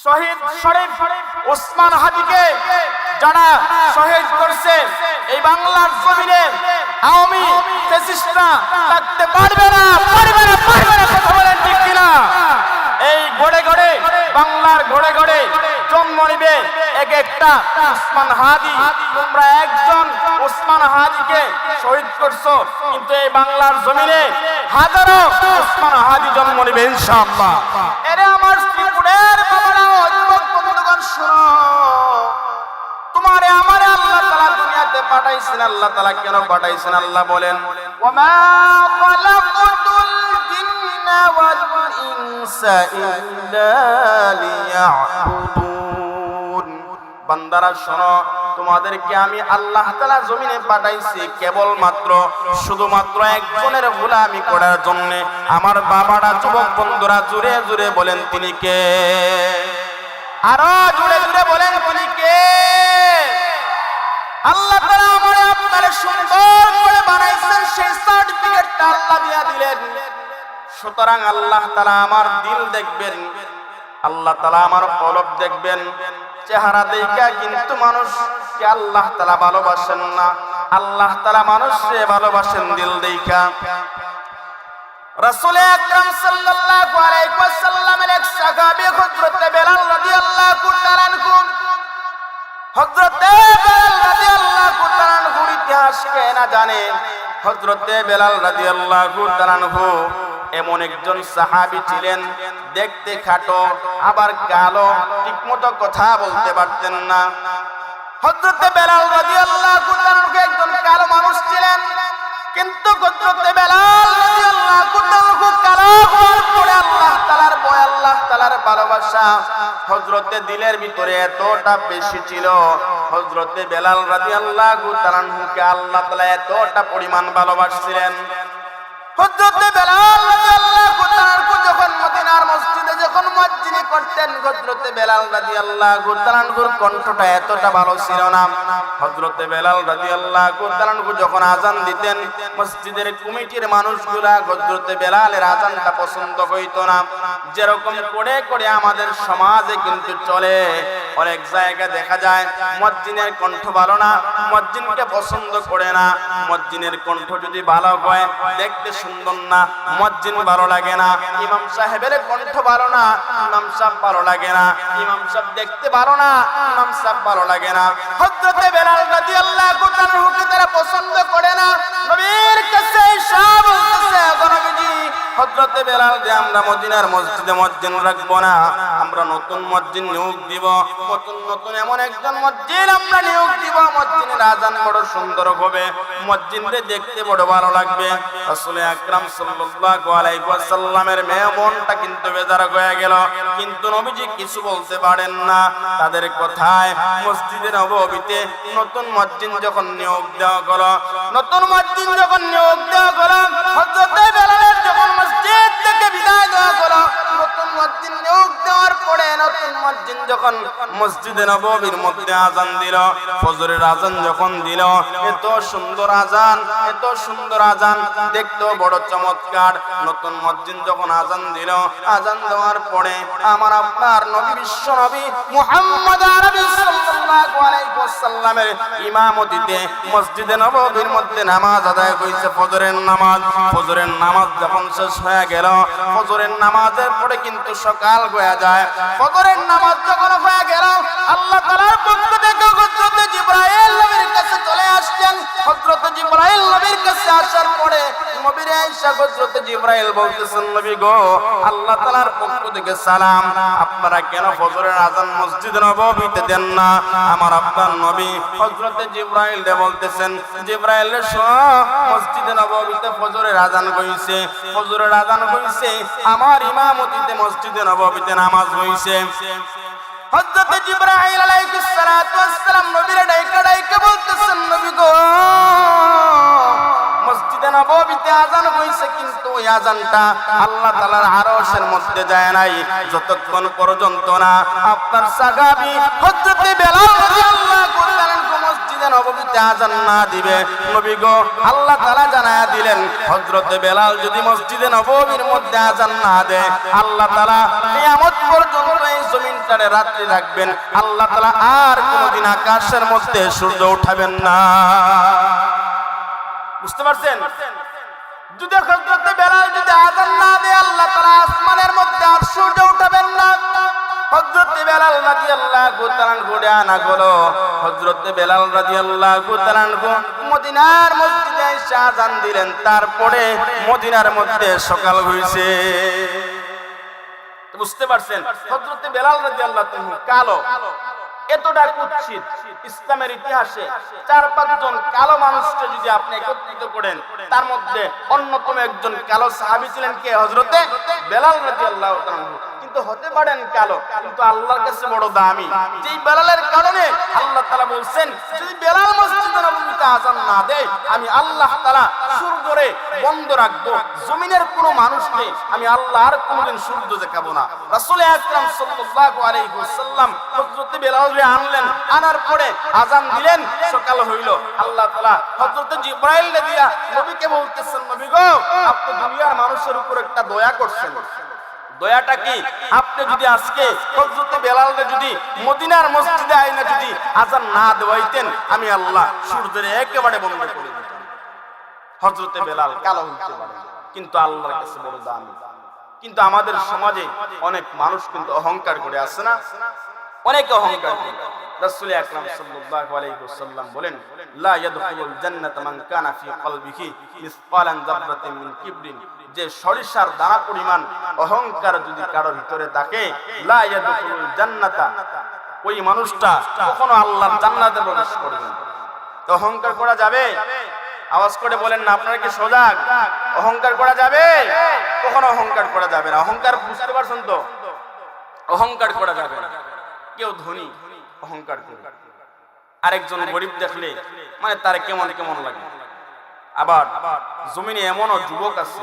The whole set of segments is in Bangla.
শহীদ শরীফ ওসমান হাদিকে যারা শহীদ করছে এই বাংলার জমিনে আওয়ামী ফ্যাসিস্টরা থাকতে পারবে না কথা বলেন ঠিক কিনা? এই গড়ে গড়ে বাংলার গড়ে গড়ে জন্ম নিবে এক একটা ওসমান হাদি। তোমরা একজন ওসমান হাদিকে শহীদ করছো, কিন্তু এই বাংলার জমিনে হাজারো ওসমান হাদি জন্ম নিবে ইনশাআল্লাহ। এরে আমার শ্রীপুরের বাবারা ও যুবক বন্ধুগণ শুনো, তোমারে আমারে আল্লাহ তাআলা দুনিয়াতে পাঠাইছেন। আল্লাহ তাআলা কেন পাঠাইছেন? আল্লাহ বলেন, ওয়ামা খালাকাতুল জিন্না ওয়াল ইনসা ইল্লা লিয়াবুদুন। বান্দারা শোনো, তোমাদেরকে আমি আল্লাহ তাআলা জমিনে পাঠাইছি কেবলমাত্র শুধুমাত্র একজনের গোলামি করার জন্য। আমার বাবারা যুবক বন্ধুরা জোরে জোরে বলেন তিনি কে? আরো জোরে জোরে বলেন তিনি কে? আল্লাহ তাআলা আমারে আপনারে সুন্দর করে বানাইছেন, সেই সার্টিফিকেটটা আল্লাহ দিয়া দিলেন। সুতরাং আল্লাহ তাআলা আমার দিল দেখবেন, আল্লাহ তাআলা আমার কলব দেখবেন। চেহারা দেখা কিন্তু মানুষকে আল্লাহ তাআলা ভালোবাসেন না, আল্লাহ তাআলা মানুষকে ভালোবাসেন দিল দেখা। রাসূল আকরাম সাল্লাল্লাহু আলাইহি ওয়াসাল্লামের এক সাহাবী হযরত বেলাল রাদিয়াল্লাহু তাআলা আনহু, হযরত বেলাল রাদিয়াল্লাহু তাআলা আনহুর ইতিহাস কে না জানে? হযরত বেলাল রাদিয়াল্লাহু তাআলা আনহু এমন একজন সাহাবী ছিলেন, দেখতে খাটো আবার কালো, ঠিকমতো কথা বলতে পারতেন না। হযরত বেলাল রাদিয়াল্লাহু তাআলা আনহু একজন কালো মানুষ ছিলেন, কিন্তু হযরত বেলাল রাদিয়াল্লাহু তাআলা কালো হওয়ার পরে আল্লাহ তাআলার ভয়, আল্লাহ তাআলার ভালোবাসা হযরতে দিলের ভিতরে এতটা বেশি ছিল। হযরত বেলাল রাদিয়াল্লাহু তাআলা আনহুকে আল্লাহ তাআলা এতটা পরিমাণ ভালোবাসছিলেন। হযরত বেলাল রাদিয়াল্লাহু তাআলা আনহু যখন মদিনার মসজিদে যখন মুয়াজ্জিনি করতেন, হযরত বেলাল রাদিয়াল্লাহু তাআলা আনহুর কণ্ঠটা এতটা ভালো ছিল না। হযরত বেলাল রাদিয়াল্লাহু তাআলা আনহু যখন আযান দিতেন, মসজিদের কমিটির মানুষগুলা হযরত বেলালের আযানটা পছন্দ হইতো না। যেরকম করে করে আমাদের সমাজে কিন্তু চলে, অনেক জায়গা দেখা যায় মুয়াজ্জিনের কণ্ঠ ভালো না, মুয়াজ্জিনকে পছন্দ করে না। মুয়াজ্জিনের কণ্ঠ যদি ভালো হয়, দেখতে সুন্দর না, মুয়াজ্জিন ভালো লাগে না। ইমাম সাহেবের কণ্ঠ ভালো না, ইমাম সাহেব ভালো লাগে না। ইমাম সাহেব দেখতে ভালো না, ইমাম সাহেব ভালো লাগে না। হযরত বেলাল রাদিয়াল্লাহু তাআলা কে তারা পছন্দ করে না। নবীর কাছে সব বলতেছে, নবীজি হযরত বেলাল যে আমরা মদিনার মসজিদে মুয়াজ্জিন রাখবো না, আমরা নতুন মুয়াজ্জিন নিয়োগ দিব। নতুন এমন একজন মুয়াজ্জিন আমরা নিয়োগ দিব, মুয়াজ্জিনের আযান বড় সুন্দর হবে, মুয়াজ্জিনদের দেখতে বড় ভালো লাগবে। রাসূল আকরাম সাল্লাল্লাহু আলাইহি ওয়াসাল্লামের মনটা কিন্তু বেজার হয়ে গেল, কিন্তু নবীজি কিছু বলতে পারেন না। তাদের কথায় মসজিদে নববীতে নতুন মুয়াজ্জিন যখন নিয়োগ দেওয়া হলো, নতুন মুয়াজ্জিন যখন নিয়োগ দেওয়া হলো, হযরত বেলালের যখন মসজিদ থেকে বিদায় দেওয়া হলো, নতুন মুয়াজ্জিন নিয়োগ দেওয়ার পরে নতুন মুয়াজ্জিন যখন মসজিদে নববীর মধ্যে আযান দিল, ফজরের আযান যখন দিল, এত সুন্দর আযান, এত সুন্দর আযান, দেখতেও বড় চমৎকার। নতুন মুয়াজ্জিন যখন আযান দিল, আযান দেওয়ার পরে আমার আপনার নবী বিশ্ব নবী মুহাম্মদ আরবি সাল্লাল্লাহু আলাইহি ওয়াসাল্লামের ইমামতিতে মসজিদে নববীর মধ্যে নামাজ আদায় করেছে, ফজরের নামাজ। ফজরের নামাজ যখন শেষ হয়ে গেল, ফজরের নামাজের পরে কিন্তু সকাল হয়ে যায়। ফজরের নামাজ যখন হয়ে গেল, আল্লাহ তাআলার পক্ষ থেকে হযরত জিবরাইল নবীর কাছে চলে আসছেন। হযরত জিবরাইল নবীর কাছে আসার পরে নবীর আয়েশা হযরত জিবরাইল বলতেছেন, নবী গো, আল্লাহ তাআলার পক্ষ থেকে সালাম, আপনারা কেন ফজরের আযান মসজিদে নববীতে দেন না? আমার আপনার নবী হযরত জিবরাইল বলতেছেন, জিবরাইল শোনো, মসজিদে নববীতে ফজরের আযান হইছে, ফজরের আযান হইছে, আমার ইমামতিতে মসজিদে নববীতে নামাজ হইছে। হযরত জিবরাইল আলাইহিস সালাতু ওয়াস সালাম নবীর ডাইকা বলতেছেন, নবী গো, মসজিদে নববীতে আযান হইছে, কিন্তু ওই আযানটা আল্লাহ তাআলার আরশের মধ্যে যায় নাই, যতক্ষণ পর্যন্ত না আপনার সাহাবী হযরত বেলাল রাদিয়াল্লাহু তাআলা মসজিদে নববীতে আযান না দিবে। নবী গো, আল্লাহ তাআলা জানায়া দিলেন, হযরত বেলাল যদি মসজিদে নববীর মধ্যে আযান না দেয়, আল্লাহ তাআলা কিয়ামত পর্যন্ত এই জমিনটারে রাত্রি রাখবেন, আল্লাহ তাআলা আর কোনোদিন আকাশের মধ্যে সূর্য উঠাবেন না। বুঝতে পারছেন? যদি হযরত বেলাল যদি আযান না দেয়, আল্লাহ তাআলা আসমানের মধ্যে আর সূর্য উঠাবেন না। হযরত বেলাল রাদিয়াল্লাহু তাআলা ঘুরে আনা হলো। হযরত বেলাল রাদিয়াল্লাহু তাআলা মদিনার মসজিদে এসে আযান দিলেন, তারপরে মদিনার মধ্যে সকাল হইছে। বুঝতে পারছেন? হযরত বেলাল রাদিয়াল্লাহু তাআলা কালো, এতটা কুৎসিত ইসলামের ইতিহাসে ৪-৫ জন কালো মানুষকে যদি আপনি একত্রিত করেন, তার মধ্যে অন্যতম একজন কালো সাহাবী ছিলেন কে? হযরতে বেলাল রাদিয়াল্লাহু তাআলা। কিন্তু হতে পারেন কালো, কিন্তু আল্লাহর কাছে বড় দামি। যেই বেলালের কারণে আল্লাহ তাআলা বলছেন, যদি বেলাল মসজিদে নববীতে আযান না দেয়, আমি আল্লাহ তাআলা সূর্যরে বন্ধ রাখবো, জমিনের কোনো মানুষকে আমি আল্লাহ আর কোনোদিন সূর্য দেখাবো না। রাসূল আকরাম সাল্লাল্লাহু আলাইহি ওয়াসাল্লাম হযরত বেলালকে আনলেন, আনার পরে আযান দিলেন, সকাল হইল। আল্লাহ তাআলা হযরত জিবরাইল দিয়া নবীকে বলতেছেন, নবী গো, আপনি দুনিয়ার মানুষের উপর একটা দয়া করছেন। দয়াটা কি? আপনি যদি আজকে হযরত বেলালকে যদি মদিনার মসজিদে আইনা যদি আযান না দেওয়াইতেন, আমি আল্লাহ সূর্যের একেবারে বন্ধ করে দিতাম। হযরত বেলাল কালো হইতে পারে, কিন্তু আল্লাহর কাছে বড় দামি। কিন্তু আমাদের সমাজে অনেক মানুষ কিন্তু অহংকার করে, আছে না? অনেক অহংকার করে। রাসূল আকরাম সাল্লাল্লাহু আলাইহি ওয়াসাল্লাম বলেন, লা ইয়াদখুলুল জান্নাতা মান কানা ফি কলবিহি মিসকালান যাররাতিন মিন কিবরিন। যে সরিষার দানা পরিমাণ অহংকার যদি কারো ভিতরে থাকে, লা ইয়াদখুলুল জান্নাতা, ওই মানুষটা কখনো আল্লাহর জান্নাতে প্রবেশ করবে না। অহংকার করা যাবে? আওয়াজ করে বলেন না, আপনারা কি সজাগ? অহংকার করা যাবে? কখনো অহংকার করা যাবে না। অহংকার বুঝতে পারছেন তো? অহংকার করা যাবে না। কেউ ধনী অহংকার করে, আরেকজন গরিব দেখলে মানে তার কেমন কেমন লাগে। আবার জমিনে এমনও যুবক আছে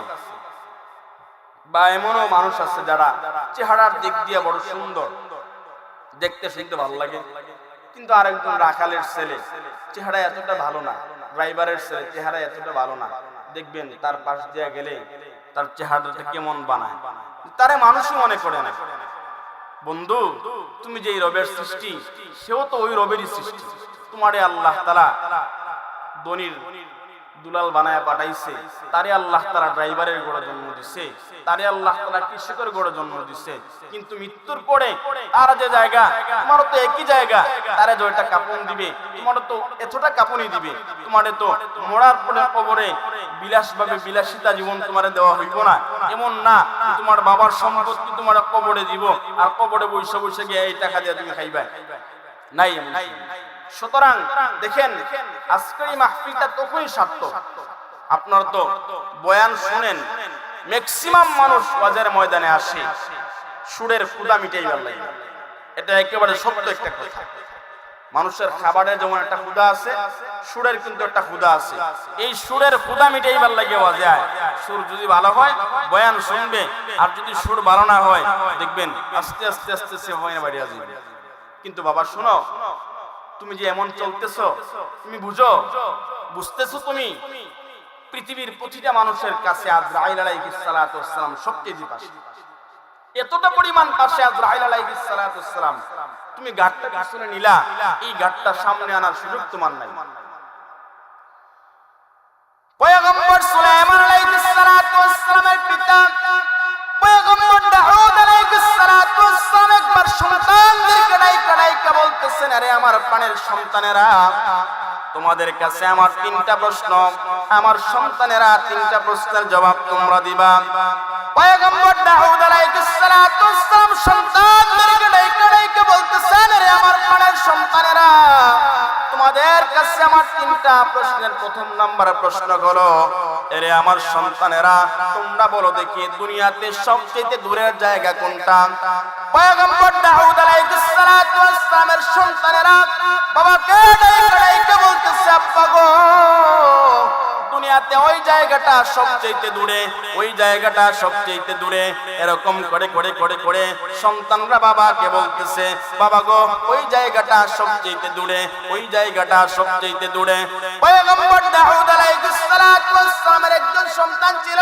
বা এমনও মানুষ আছে যারা চেহারার দিক দিয়ে বড় সুন্দর, দেখতে শুনতে ভালো লাগে, কিন্তু আরেকজন রাখালের ছেলে চেহারা এতটা ভালো না, ড্রাইভারের ছেলে চেহারা এতটা ভালো না, দেখবেন তার পাশ দিয়ে গেলে তার চেহারাটা কেমন বানায়, তারে মানুষই মনে করে না। বন্ধু, তুমি যে রবের সৃষ্টি, সেও তো ওই রবেরই সৃষ্টি। তোমারে আল্লাহ তাআলা দনির দুলাল বানায়া পাঠাইছে, তারে আল্লাহ তাআলা ড্রাইভারের ঘরে জন্ম দিছে, তারে আল্লাহ তাআলা কৃষকের ঘরে জন্ম দিছে। কিন্তু মৃত্যুর পরে তার যে জায়গা, তোমারও তো একই জায়গা, তারে যেটা কাপন দিবে, তোমারও তো এতটা কাপনই দিবে। তোমারে তো মরার পরে কবরে বিলাসভাবে বিলাসিতা জীবন তোমারে দেওয়া হইব না, এমন না তোমার বাবার সম্পত্তি তোমার কবরে দিব আর কবরে বসে বসে গিয়ে এই টাকা দিয়ে তুমি খাইবা, নাই এমন। সুতরাং দেখেন, আজকের এই মাহফিলটা তখনই সার্থক। আপনারা তো বয়ান শুনেন, ম্যাক্সিমাম মানুষ ওয়াজের ময়দানে আসে সুরের ক্ষুধা মিটাইবার লাগে। এটা একেবারে সত্য একটা কথা। মানুষের খাবারের যেমন একটা ক্ষুধা আছে, সুরের কিন্তু একটা ক্ষুধা আছে। এই সুরের ক্ষুধা মিটাইবার লাগে ওয়াজে আয়। সুর যদি ভালো হয় বয়ান শুনবে, আর যদি সুর ভালো না হয় দেখবেন আস্তে আস্তে আস্তে সে হয় বাড়ি আসবে। কিন্তু বাবা শোনো, তুমি যে এমন চলতেছো, তুমি বুঝো, বুঝতেছো তুমি পৃথিবীর প্রতিটা মানুষের কাছে আজরাইল আলাইহিস সালাতু ওয়াস সালাম সবচেয়ে পাশে, এতটা পরিমাণ পাশে আজরাইল আলাইহিস সালাতু ওয়াস সালাম। তুমি গাড়টা পিছনে নিলা, এই গাড়টা সামনে আনার সুযোগ তোমার নাই। পয়গম্বর সুলাইমান আলাইহিস সালাতু ওয়াস সালামের পিতা পয়গম্বর দাউদ আলাইহিস সালাতু ওয়াস সালাম একবার সন্তানদেরকে ডাইকা বলতেছেন, আরে আমার প্রাণের সন্তানেরা, তোমাদের কাছে আমার 3টা প্রশ্ন, আমার সন্তানেরা 3টা প্রশ্নের জবাব তোমরা দিবা। পয়গম্বর দাউদ আলাইহিস সালাতু ওয়াস সালাম সন্তানদেরকে ডাইকা বলতেছেন, আরে আমার প্রাণের সন্তানেরা, তোমাদের কাছে আমার 3টা প্রশ্নের প্রথম নাম্বার প্রশ্ন হলো, এরে আমার সন্তানেরা, তোমরা বলো দেখি দুনিয়াতে সবচেয়ে দূরের জায়গা কোনটা? পয়গম্বর দাউদ আলাইহিস সালাতু ওয়াস সালামের সন্তানেরা বাবাকে ডাইকা বলতেছে, আব্বা গো, দুনিয়াতে ওই জায়গাটা সবচেয়ে দূরে, ওই জায়গাটা সবচেয়ে দূরে। এরকম করে করে করে করে সন্তানরা বাবাকে বলতেছে, বাবা গো, ওই জায়গাটা সবচেয়ে দূরে, ওই জায়গাটা সবচেয়ে দূরে। পয়গম্বর দাউদ আলাইহিস সালাতু ওয়াস সালামের একজন সন্তান ছিল,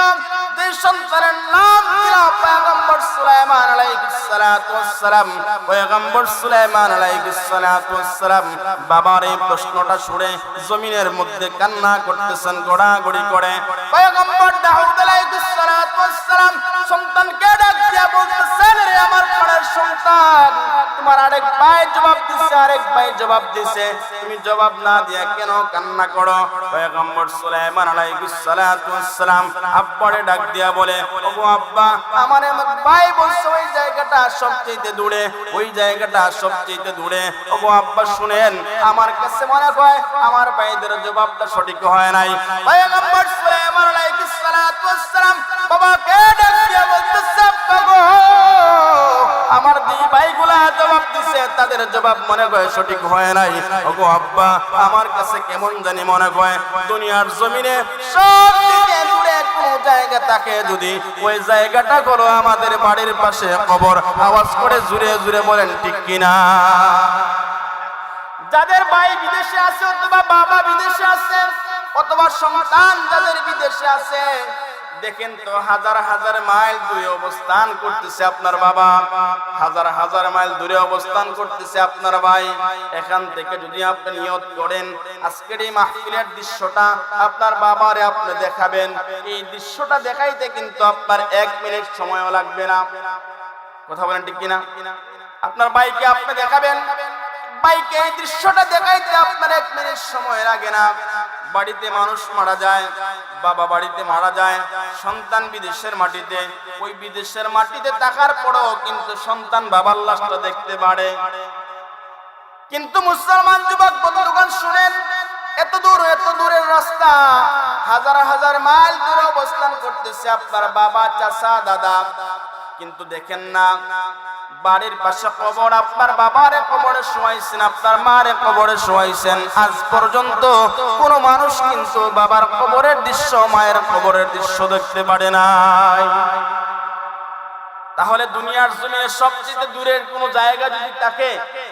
যে সন্তানের নাম ছিল পয়গম্বর সুলাইমান আলাইহিস সালাতু ওয়াস সালাম। পয়গম্বর সুলাইমান আলাইহিস সালাতু ওয়াস সালাম বাবার এই প্রশ্নটা শুনে জমিনের মধ্যে কান্না করতেছেন গড়াগড়ি করে। পয়গম্বর দাউদ আলাইহিস সালাতু ওয়াস সালাম সন্তানকে ডাক দিয়া বলতেছেন, রে আমার প্রাণের সন্তান, তোমার আরেক ভাই জবাব দিছে, আরেক ভাই জবাব দিছে, তুমি জবাব না দিয়া কেন কান্না করো? পয়গম্বর সুলাইমান আলাইহিস সালাতু ওয়াস সালাম আব্বারে ডাক দিয়া বলে, ওগো আব্বা, আমার ভাই বলছে ওই জায়গাটা সবচেয়ে দূরে, ওই জায়গাটা সবচেয়ে দূরে। ওগো আব্বা শুনেন, আমার কাছে মনে হয় আমার ভাইদের জবাবটা সঠিক হয় নাই। পয়গম্বর সুলাইমান আলাইহিস সালাতু ওয়াস সালাম বাবাকে ডাক দিয়া বলতেছে, আব্বা গো, আমার দুই ভাইগুলা জবাব দিছে, তাদের জবাব মনে হয় সঠিক হয় নাই। ওগো আব্বা, আমার কাছে কেমন জানি মনে হয় দুনিয়ার জমিনে সবথেকে দূরে কোন জায়গা থাকে, যদি ওই জায়গাটা হলো আমাদের বাড়ির পাশে কবর। আওয়াজ করে জুড়ে জুড়ে বলেন ঠিক কিনা? যাদের ভাই বিদেশে আছে অথবা বাবা বিদেশে আছে অথবা সন্তান যাদের বিদেশে আছে, দেখেন তো হাজার হাজার মাইল দূরে অবস্থান করতেছে আপনার বাবা, হাজার হাজার মাইল দূরে অবস্থান করতেছে আপনার ভাই। এখান থেকে যদি আপনি নিয়ত করেন আজকের এই মাহফিলের দৃশ্যটা আপনার বাবারে আপনি দেখাবেন, এই দৃশ্যটা দেখাইতে কিন্তু আপনার 1 মিনিট সময়ও লাগবে না। কথা বলেন ঠিক কিনা? আপনার ভাইকে আপনি দেখাবেন, ভাইকে এই দৃশ্যটা দেখাইতে আপনার 1 মিনিট সময় লাগে না। বাড়িতে মানুষ মারা যায়, বাবা বাড়িতে মারা যায়, সন্তান বিদেশের মাটিতে, ওই বিদেশের মাটিতে থাকার পরেও কিন্তু সন্তান বাবার লাশটা দেখতে পারে। কিন্তু মুসলমান যুবক বন্ধুগণ শুনেন, এত দূরের রাস্তা, হাজার হাজার মাইল দূরে অবস্থান করতেছে আপনার বাবা, চাচা, দাদা, কিন্তু দেখেন না বাড়ির পাশে কবর। আপনার বাবারে কবরে শোয়াইছেন, আপনার মারে কবরে শোয়াইছেন, আজ পর্যন্ত কোন মানুষ কিন্তু বাবার কবরের দৃশ্য, মায়ের কবরের দৃশ্য দেখতে পারে নাই। তাহলে দুনিয়ার জমিনে সবচেয়ে দূরের কোন জায়গা যদি থাকে,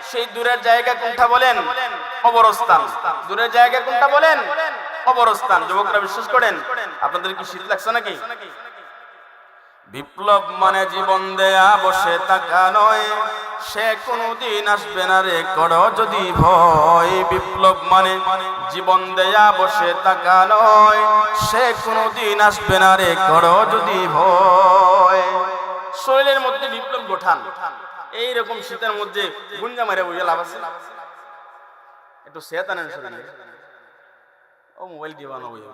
সেই দূরের জায়গা কোনটা বলেন? কবরস্থান। দূরের জায়গা কোনটা বলেন? কবরস্থান। যুবকরা বিশ্বাস করেন? আপনাদের কি শীত লাগছে নাকি? বিপ্লব মানে জীবন দেয়া বসে থাকা নয়, সে কোনদিন আসবে না রে করো যদি ভয়। বিপ্লব মানে জীবন দেয়া বসে থাকা নয়, সে কোনদিন আসবে না রে করো যদি ভয়। শরীরের মধ্যে বিপ্লব গঠান, এইরকম শীতের মধ্যে গুঞ্জা মারে বইয়া লাভ আছে? একটু সেতানের শরীরে ও মোবাইল দিবানো বইয়া।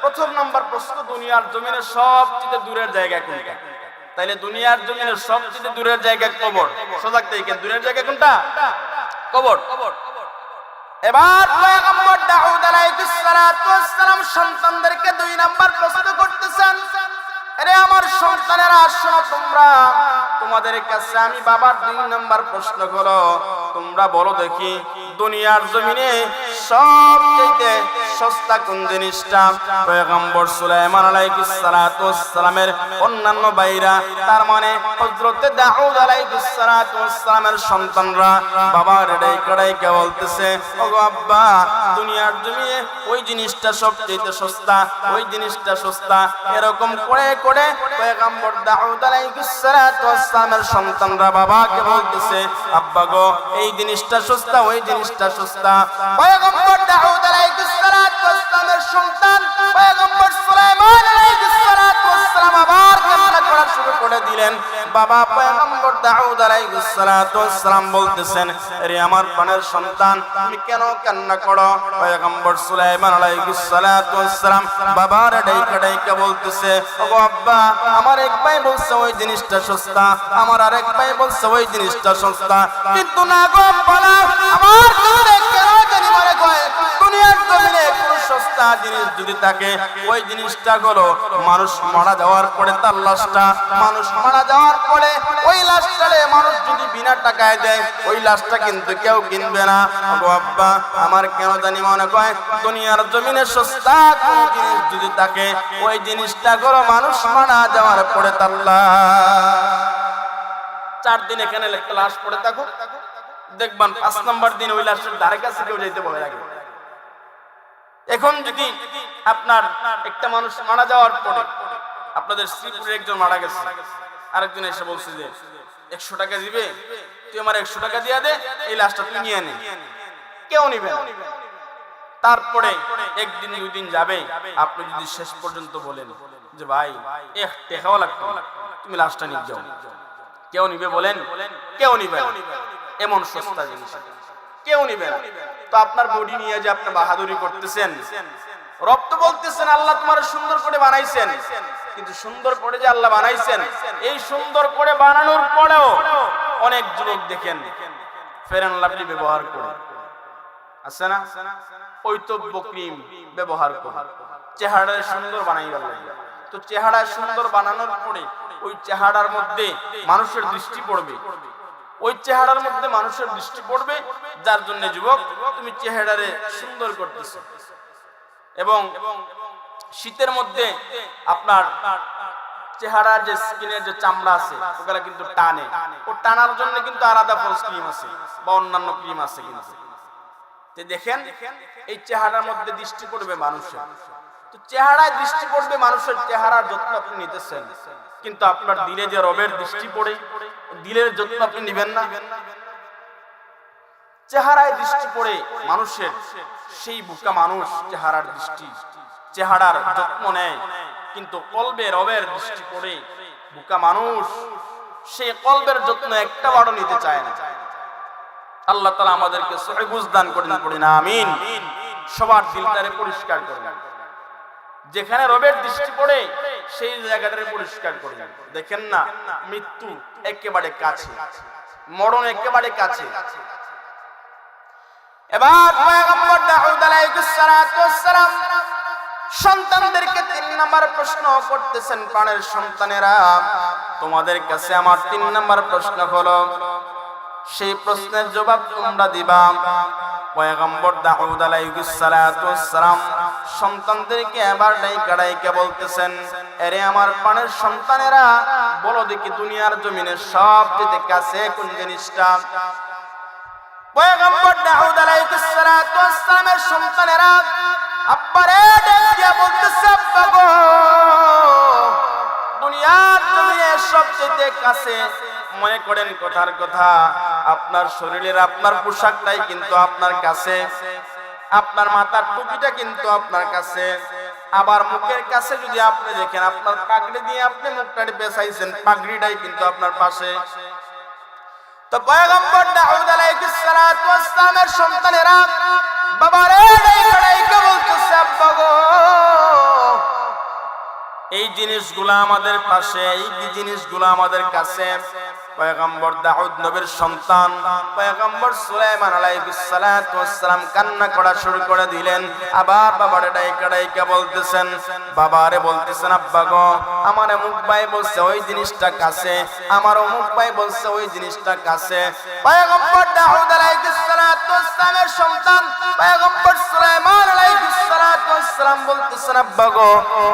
প্রথম নাম্বার প্রশ্ন, দুনিয়ার জমিনের সবচেয়ে দূরের জায়গা কোনটা? তাইলে দুনিয়ার জমিনের সবচেয়ে দূরের জায়গা কবর। সজাগ থাকেন, দূরের জায়গা কোনটা? কবর। এবার পয়গম্বর দাউদ আলাইহিস সালাতু ওয়াস সালাম সন্তানদেরকে 2 নাম্বার প্রশ্ন করতেছেন, আরে আমার সন্তানেরা শোনো, তোমাদের কাছে আমি বাবার 2 নাম্বার প্রশ্ন হলো, তোমরা বলো দেখি দুনিয়ার জমিনে সবচেয়ে সস্তা কোন জিনিসটা? পয়গম্বর সুলাইমান আলাইহিস সালাতু ওয়াস সালামের অন্যান্য ভাইরা, তার মানে হযরত দাউদ আলাইহিস সালাতু ওয়াস সালামের সন্তানরা বাবার ডাইকা বলতেছে, ওগো আব্বা, দুনিয়ার জমিনে ওই জিনিসটা সবচেয়ে সস্তা, ওই জিনিসটা সস্তা। এরকম করে করে পয়গম্বর দাউদ আলাইহিস সালাতু ওয়াস সালামের সন্তানরা বাবাকে বলতেছে, আব্বা গো, এই জিনিসটা সস্তা, ওই জিনিসটা সস্তা। পয়গম্বর দাউদ আলাইহিস সালাতু ওয়াস সালামের সন্তান পয়গম্বর সুলাইমান আলাইহিস সালাতু ওয়াস সালাম আবার কান্না করা শুরু করে দিলেন। বাবা পয়গম্বর দাউদ আলাইহিস সালাতু ওয়াস সালাম বলতেছেন, আরে আমার প্রাণের সন্তান, তুমি কেন কান্না করো? পয়গম্বর সুলাইমান আলাইহিস সালাতু ওয়াস সালাম বাবার ডাইকা বলতেছে, ওগো আব্বা, আমার এক ভাই বলছে ওই জিনিসটা সস্তা, আমার আরেক ভাই বলছে ওই জিনিসটা সস্তা, কিন্তু না গো বলা, আমার কাছে কেন জানি মনে হয় দুনিয়ার জমিনে কোন সস্তা জিনিস যদি থাকে, ওই জিনিসটা হলো মানুষ মারা যাওয়ার পরে তার লাশটা, মানুষ মারা যাওয়ার পরে ওই লাশটারে মানুষ যদি বিনা টাকায় দেয়, ওই লাশটা কিন্তু কেউ কিনবে না। ওগো আব্বা, আমার কেন জানি মনে হয় দুনিয়ার জমিনে সস্তা কোন জিনিস যদি থাকে, ওই জিনিসটা হলো মানুষ মারা যাওয়ার পরে তার লাশ। 4 দিন এখানে একটা লাশ পড়ে থাকো, দেখবেন 5 নম্বর দিন ওই লাশের ধারে কাছে কেউ যাইতে ভয় লাগে। এখন যদি আপনার একটা মানুষ মারা যাওয়ার পরে, আপনাদের শ্রীপুরে একজন মারা গেছে, আরেকজন এসে বলছে যে 100 টাকা দিবে, তুই আমার 100 টাকা দিয়ে দে, এই লাশটা তুই নিয়ে নে। কেউ নিবে না। তারপরে একদিন 2 দিন যাবে, আপনি যদি শেষ পর্যন্ত বলেন যে ভাই টাকাও লাগবে, তুমি লাশটা নিয়ে যাও, কেউ নিবে বলেন? কেউ নিবে না। এমন সস্তা জিনিস কেউ নিবে না। তো আপনার বডি নিয়ে যে আপনি বাহাদুরি করতেছেন, রব তো বলতেছেন আল্লাহ তোমার সুন্দর করে বানাইছেন, কিন্তু সুন্দর করে যে আল্লাহ বানাইছেন, এই সুন্দর করে বানানোর পরেও অনেক যুবক দেখেন ফেয়ার এন্ড লাভলি ব্যবহার করে, আছে না, ঐতব্য ক্রিম ব্যবহার করে চেহারা সুন্দর বানাইবার লাগে। তো চেহারা সুন্দর বানানোর পরে ওই চেহারার মধ্যে মানুষের দৃষ্টি পড়বে, ওই চেহারার মধ্যে মানুষের দৃষ্টি পড়বে, যার জন্য যুবক তুমি চেহারারে সুন্দর করতেছো। এবং শীতের মধ্যে আপনার চেহারার যে স্কিনের যে চামড়া আছে ওগুলা কিন্তু টানে, ও টানার জন্য কিন্তু আলাদা ফলস ক্রিম আছে বা অন্যান্য ক্রিম আছে। কিন্তু দেখেন এই চেহারার মধ্যে দৃষ্টি পড়বে মানুষের, তো চেহারায় দৃষ্টি পড়বে মানুষের, চেহারার যত্ন আপনি নিতেছেন, কিন্তু আপনার দিলে যে রবের দৃষ্টি পড়ে, দিলের যত্ন আপনি নিবেন না। চেহারায় দৃষ্টি পড়ে মানুষের, সেই বুকা মানুষ চেহারার দৃষ্টি, চেহারার যত্ন নেয়, কিন্তু কলবে রবের দৃষ্টি পড়ে বুকা মানুষ সেই কলবের যত্ন একটা বারও নিতে চায় না। আল্লাহ তাআলা আমাদেরকে সহিহ বুঝ দান করেন, পড়ি না আমিন। সবার দিলটারে পরিষ্কার করেন, যেখানে রবের দৃষ্টি পড়ে সেই জায়গাটারে পরিষ্কার করেন। দেখেন না, মৃত্যু একেবারে কাছে, মরণ একেবারে কাছে। এবার পয়গম্বর দাউদ আলাইহিস সালাতু ওয়াস সালাম সন্তানদেরকে 3 নাম্বার প্রশ্ন করতেছেন, প্রাণের সন্তানেরা তোমাদের কাছে আমার 3 নাম্বার প্রশ্ন হলো, সেই প্রশ্নের জবাব তোমরা দিবা। পয়গম্বর দাউদ আলাইহিস সালাতু ওয়াস সালাম সন্তানদেরকে এবার ডাইকা বলতেছেন, আরে আমার প্রাণের সন্তানেরা বলো দেখি দুনিয়ার জমিনে সবচেয়ে কাছে কোন জিনিসটা? পয়গম্বর দাউদ আলাইহিস সালাতু ওয়াস সালামের সন্তানেরা আব্বারে ডাইকা বলতেছে, আব্বা গো দুনিয়ার জমিনে সবচেয়ে কাছে মনে করেন কথার কথা আপনার শরীরের আপনার পোশাকটাই কিন্তু আপনার কাছে, আপনার মাথার টুপিটা কিন্তু আপনার কাছে, আবার মুখের কাছে যদি আপনি দেখেন আপনার পাগড়ি দিয়ে আপনি মুখটাকে পেছাইছেন, পাগড়িটাই কিন্তু আপনার পাশে। তো পয়গম্বর দাউদ আলাইহিস সালাতু ওয়াস সালামের সন্তানেরা বাবারে ডাইকা বলতেছে, আব্বা গো এই জিনিসগুলো আমাদের পাশে, এই জিনিসগুলো আমাদের কাছে। পয়গম্বর দাউদ নবীর সন্তান পয়গম্বর সুলাইমান আলাইহিস সালাতু ওয়াস সালাম কান্না করা শুরু করে দিলেন। আবার বাবারে ডাইকা বলতেছেন, বাবারে বলতেছেন, আব্বা গো আমার অমুক ভাই বলছে ওই জিনিসটা কাছে, আমার অমুক ভাই বলছে ওই জিনিসটা কাছে। পয়গম্বর দাউদ আলাইহিস সালাতু ওয়াস সালামের সন্তান পয়গম্বর সুলাইমান আলাইহিস সালাতু ওয়াস সালাম বলতেছেন, আব্বা গো